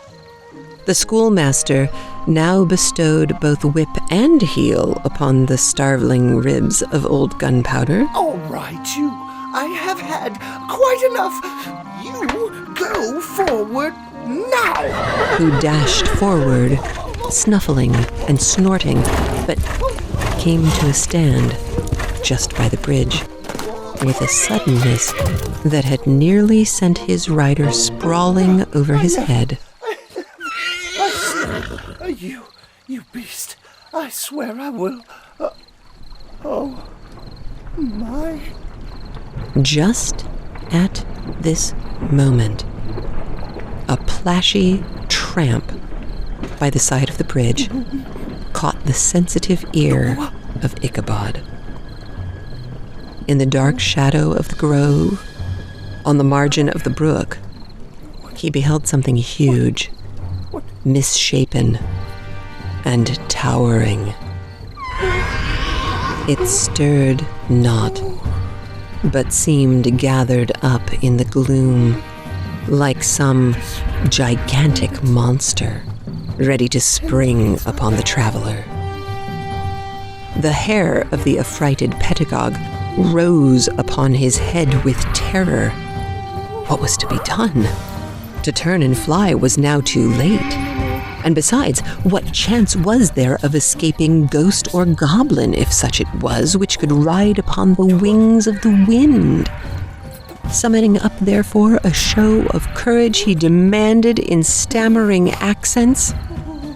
S3: The schoolmaster now bestowed both whip and heel upon the starveling ribs of old Gunpowder.
S1: All right, you. I have had quite enough. You go forward now.
S3: Who dashed forward, snuffling and snorting, but came to a stand just by the bridge, with a suddenness that had nearly sent his rider sprawling over his head.
S1: You beast. I swear I will. Oh, my.
S3: Just at this moment, a plashy tramp by the side of the bridge caught the sensitive ear of Ichabod. In the dark shadow of the grove, on the margin of the brook, he beheld something huge, misshapen, and towering. It stirred not, but seemed gathered up in the gloom, like some gigantic monster ready to spring upon the traveler. The hair of the affrighted pedagogue rose upon his head with terror. What was to be done? To turn and fly was now too late. And besides, what chance was there of escaping ghost or goblin, if such it was, which could ride upon the wings of the wind? Summoning up, therefore, a show of courage, he demanded in stammering accents,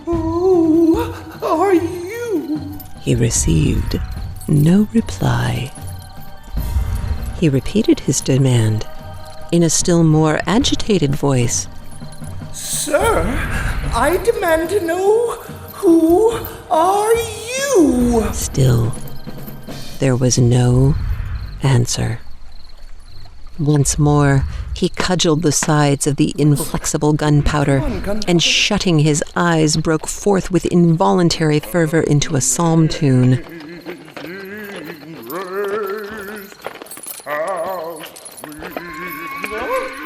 S1: Who are you?
S3: He received no reply. He repeated his demand in a still more agitated voice.
S1: Sir, I demand to know, who are you?
S3: Still, there was no answer. Once more, he cudgeled the sides of the inflexible gunpowder, and shutting his eyes, broke forth with involuntary fervor into a psalm tune.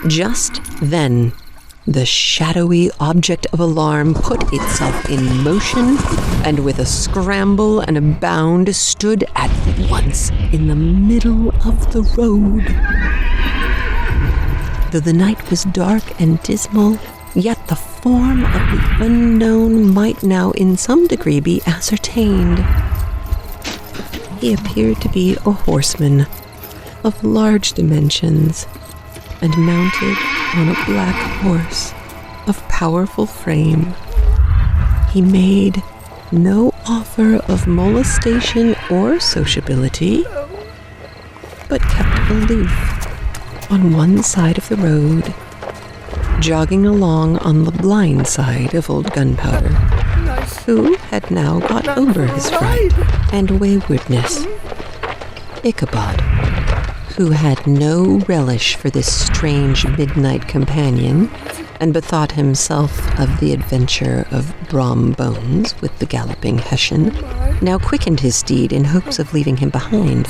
S3: Just then, the shadowy object of alarm put itself in motion, and with a scramble and a bound stood at once in the middle of the road. Though the night was dark and dismal, yet the form of the unknown might now in some degree be ascertained. He appeared to be a horseman of large dimensions, and mounted on a black horse of powerful frame. He made no offer of molestation or sociability, but kept aloof on one side of the road, jogging along on the blind side of old Gunpowder, who had now got over his fright and waywardness. Ichabod, who had no relish for this strange midnight companion, and bethought himself of the adventure of Brom Bones with the galloping Hessian, now quickened his steed in hopes of leaving him behind.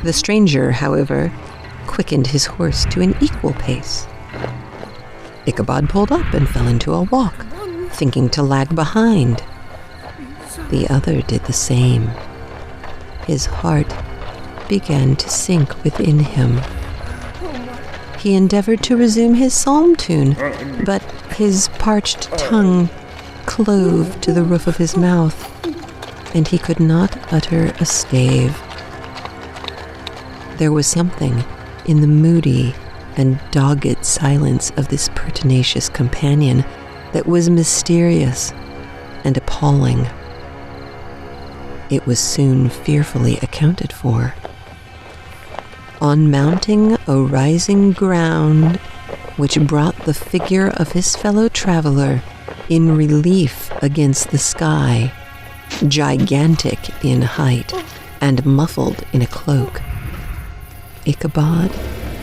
S3: The stranger, however, quickened his horse to an equal pace. Ichabod pulled up and fell into a walk, thinking to lag behind. The other did the same. His heart began to sink within him. He endeavored to resume his psalm tune, but his parched tongue clove to the roof of his mouth, and he could not utter a stave. There was something in the moody and dogged silence of this pertinacious companion that was mysterious and appalling. It was soon fearfully accounted for. On mounting a rising ground which brought the figure of his fellow traveler in relief against the sky, gigantic in height and muffled in a cloak, Ichabod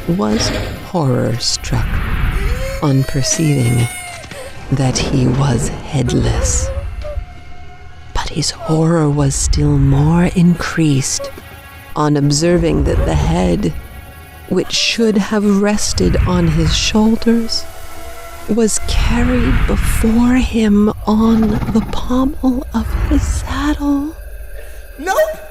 S3: was horror-struck on perceiving that he was headless. But his horror was still more increased on observing that the head, which should have rested on his shoulders, was carried before him on the pommel of his saddle.
S1: Nope!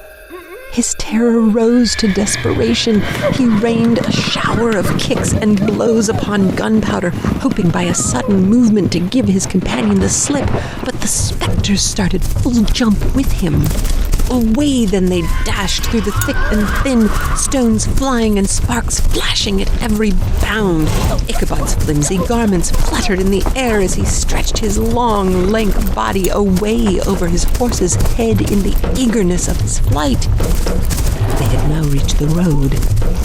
S3: His terror rose to desperation. He rained a shower of kicks and blows upon Gunpowder, hoping by a sudden movement to give his companion the slip, but the spectre started full jump with him. Away then they dashed through the thick and thin, stones flying and sparks flashing at every bound. Ichabod's flimsy garments fluttered in the air as he stretched his long, lank body away over his horse's head in the eagerness of his flight. They had now reached the road,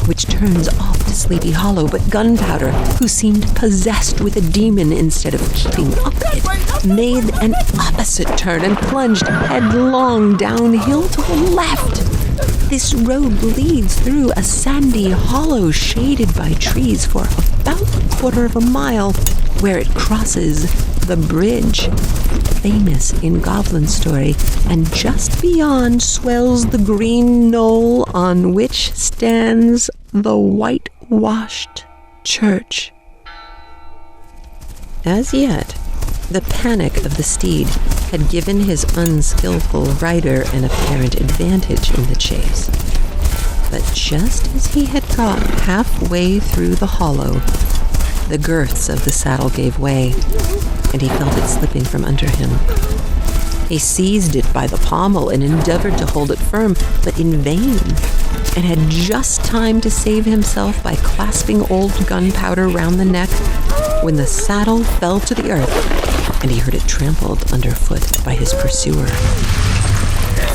S3: which turns off to Sleepy Hollow, but Gunpowder, who seemed possessed with a demon instead of keeping up it, made an opposite turn and plunged headlong downhill to the left. This road leads through a sandy hollow shaded by trees for about a quarter of a mile, where it crosses the bridge, famous in Goblin story, and just beyond swells the green knoll on which stands the whitewashed church. As yet, the panic of the steed had given his unskillful rider an apparent advantage in the chase. But just as he had got halfway through the hollow, the girths of the saddle gave way, and he felt it slipping from under him. He seized it by the pommel and endeavored to hold it firm, but in vain, and had just time to save himself by clasping old Gunpowder round the neck when the saddle fell to the earth, and he heard it trampled underfoot by his pursuer.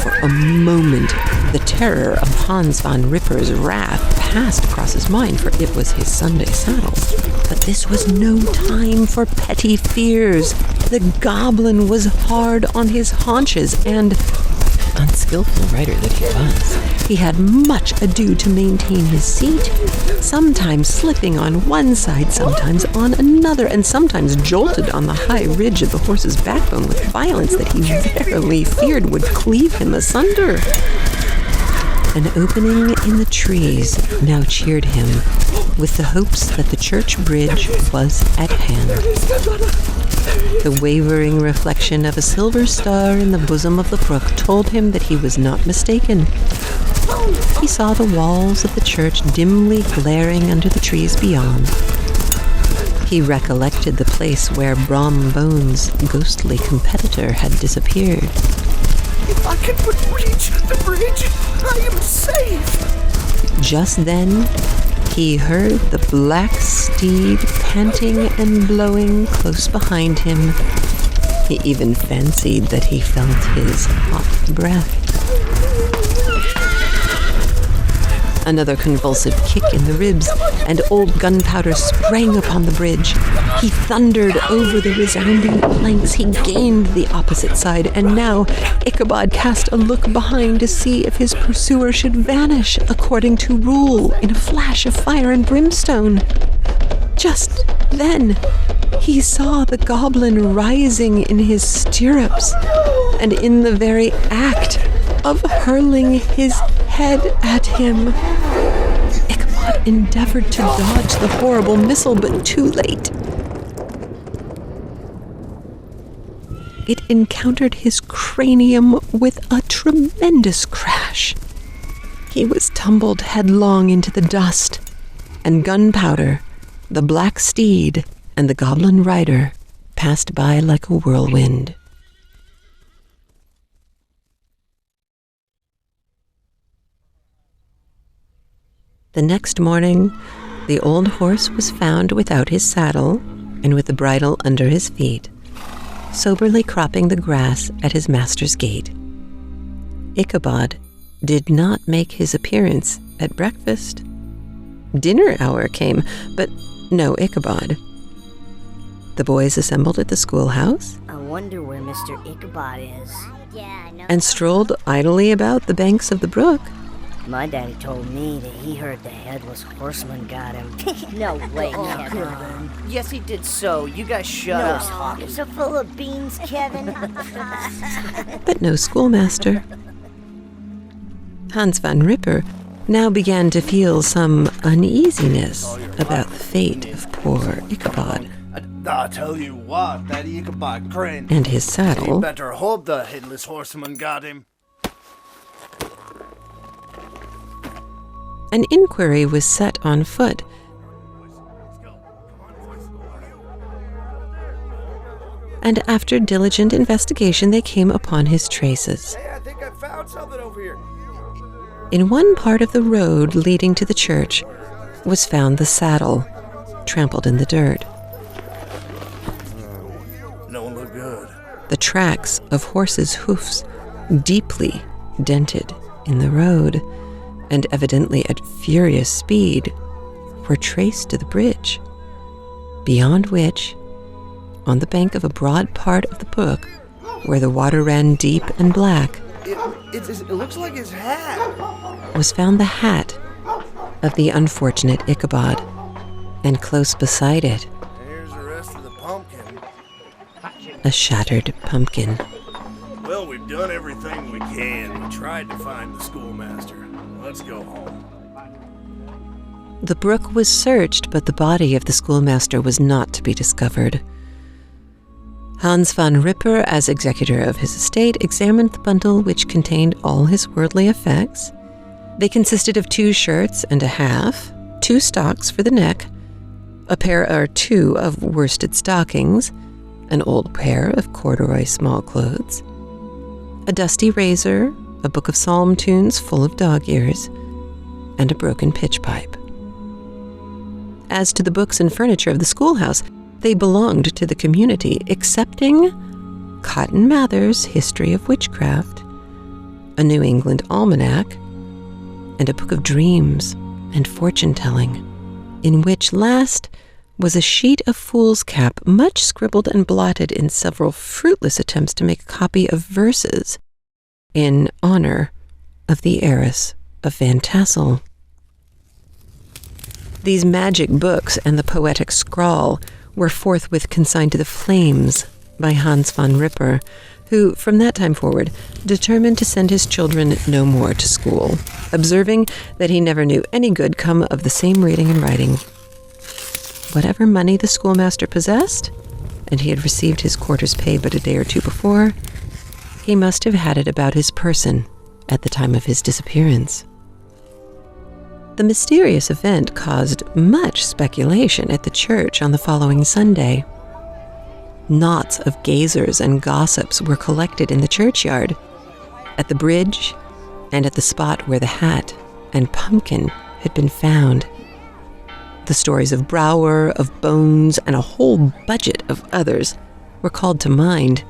S3: For a moment, the terror of Hans von Ripper's wrath passed across his mind, for it was his Sunday saddle. But this was no time for petty fears. The goblin was hard on his haunches, and, unskillful rider that he was, he had much ado to maintain his seat, sometimes slipping on one side, sometimes on another, and sometimes jolted on the high ridge of the horse's backbone with violence that he verily feared would cleave him asunder. An opening in the trees now cheered him with the hopes that the church bridge was at hand. The wavering reflection of a silver star in the bosom of the brook told him that he was not mistaken. He saw the walls of the church dimly glaring under the trees beyond. He recollected the place where Brom Bones' ghostly competitor had disappeared.
S1: If I can but reach the bridge, I am safe.
S3: Just then, he heard the black steed panting and blowing close behind him. He even fancied that he felt his hot breath. Another convulsive kick in the ribs, and old Gunpowder sprang upon the bridge. He thundered over the resounding planks. He gained the opposite side, and now Ichabod cast a look behind to see if his pursuer should vanish, according to rule, in a flash of fire and brimstone. Just then, he saw the goblin rising in his stirrups, and in the very act of hurling his head at him. Ichabod endeavored to dodge the horrible missile, but too late. It encountered his cranium with a tremendous crash. He was tumbled headlong into the dust, and Gunpowder, the black steed, and the goblin rider passed by like a whirlwind. The next morning, the old horse was found without his saddle and with the bridle under his feet, soberly cropping the grass at his master's gate. Ichabod did not make his appearance at breakfast. Dinner hour came, but no Ichabod. The boys assembled at the schoolhouse.
S5: I wonder where Mr. Ichabod is. Yeah, I know.
S3: And strolled idly about the banks of the brook.
S5: My daddy told me that he heard the headless horseman got him. No way, Kevin.
S1: Yes, he did so. You guys shut up.
S5: You're so full of beans, Kevin.
S3: But no schoolmaster. Hans von Ripper now began to feel some uneasiness about the fate of poor Ichabod.
S7: I tell you what, that Ichabod Crane.
S3: And his saddle.
S7: He better hope the headless horseman got him.
S3: An inquiry was set on foot. And after diligent investigation, they came upon his traces.
S7: Hey, I think I found
S1: found something over here.
S3: In one part of the road leading to the church was found the saddle, trampled in the dirt.
S7: Don't look good.
S3: The tracks of horses' hoofs, deeply dented in the road, and evidently at furious speed, were traced to the bridge, beyond which, on the bank of a broad part of the brook, where the water ran deep and black,
S1: It looks like his hat.
S3: was found the hat of the unfortunate Ichabod, and close beside it,
S7: Here's the rest of the pumpkin.
S3: a shattered pumpkin.
S7: Well, we've done everything we can. We tried to find the schoolmaster. Let's go home.
S3: The brook was searched, but the body of the schoolmaster was not to be discovered. Hans von Ripper, as executor of his estate, examined the bundle which contained all his worldly effects. They consisted of 2 shirts and a half, 2 stocks for the neck, a pair or 2 of worsted stockings, an old pair of corduroy small clothes, a dusty razor, a book of psalm tunes full of dog ears, and a broken pitch pipe. As to the books and furniture of the schoolhouse, they belonged to the community, excepting Cotton Mather's History of Witchcraft, a New England almanac, and a book of dreams and fortune-telling, in which last was a sheet of foolscap much scribbled and blotted in several fruitless attempts to make a copy of verses in honor of the heiress of Van Tassel. These magic books and the poetic scrawl were forthwith consigned to the flames by Hans von Ripper, who, from that time forward, determined to send his children no more to school, observing that he never knew any good come of the same reading and writing. Whatever money the schoolmaster possessed, and he had received his quarter's pay but a day or 2 before, he must have had it about his person at the time of his disappearance. The mysterious event caused much speculation at the church on the following Sunday. Knots of gazers and gossips were collected in the churchyard, at the bridge, and at the spot where the hat and pumpkin had been found. The stories of Brower, of Bones, and a whole budget of others were called to mind,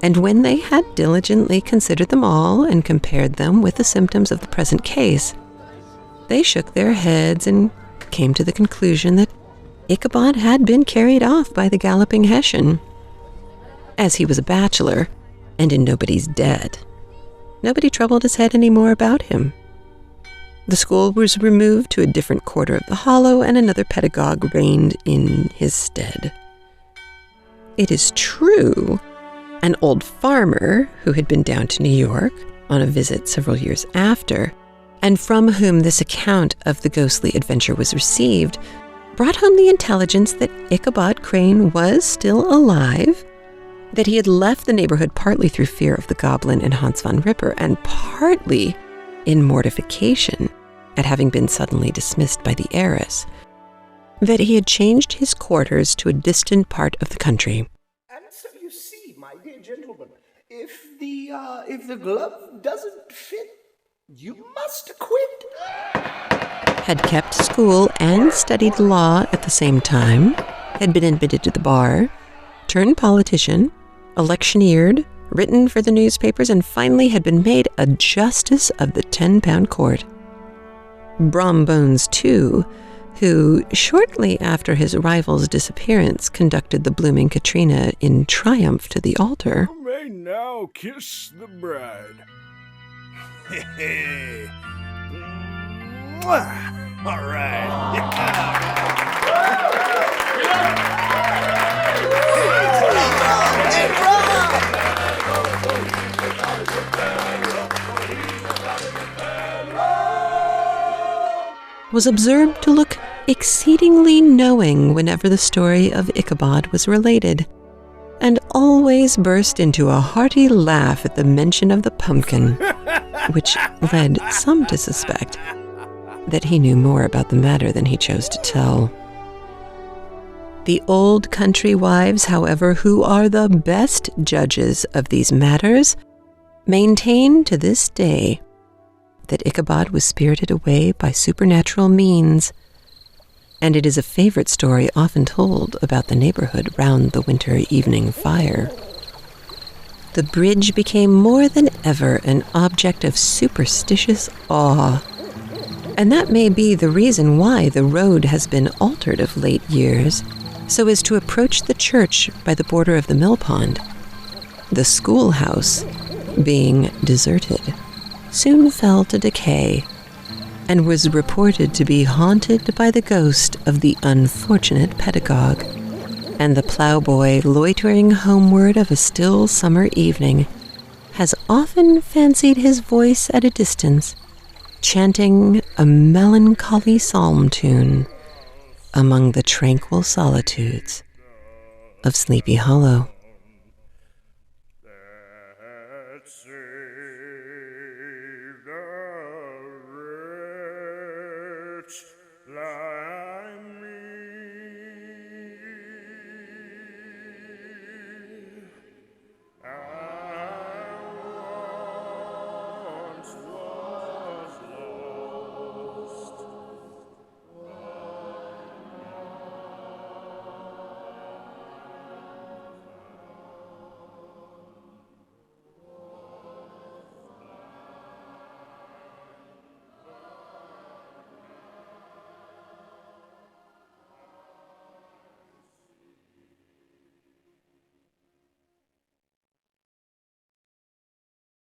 S3: and when they had diligently considered them all and compared them with the symptoms of the present case, they shook their heads and came to the conclusion that Ichabod had been carried off by the galloping Hessian. As he was a bachelor and in nobody's debt, nobody troubled his head any more about him. The school was removed to a different quarter of the hollow, and another pedagogue reigned in his stead. It is true, an old farmer who had been down to New York on a visit several years after, and from whom this account of the ghostly adventure was received, brought home the intelligence that Ichabod Crane was still alive, that he had left the neighborhood partly through fear of the goblin and Hans von Ripper, and partly in mortification at having been suddenly dismissed by the heiress, that he had changed his quarters to a distant part of the country.
S1: And so you see, my dear gentleman, if the glove doesn't fit, you must quit.
S3: Had kept school and studied law at the same time, had been admitted to the bar, turned politician, electioneered, written for the newspapers, and finally had been made a justice of the 10-pound court. Brom Bones, too, who, shortly after his rival's disappearance, conducted the blooming Katrina in triumph to the altar.
S7: You may now kiss the bride. Hey. All right.
S3: Was observed to look exceedingly knowing whenever the story of Ichabod was related, and always burst into a hearty laugh at the mention of the pumpkin, which led some to suspect that he knew more about the matter than he chose to tell. The old country wives, however, who are the best judges of these matters, maintain to this day that Ichabod was spirited away by supernatural means, and it is a favorite story often told about the neighborhood round the winter evening fire. The bridge became more than ever an object of superstitious awe, and that may be the reason why the road has been altered of late years, so as to approach the church by the border of the mill pond. The schoolhouse, being deserted, soon fell to decay, and was reported to be haunted by the ghost of the unfortunate pedagogue, and the ploughboy loitering homeward of a still summer evening has often fancied his voice at a distance, chanting a melancholy psalm tune among the tranquil solitudes of Sleepy Hollow.
S4: La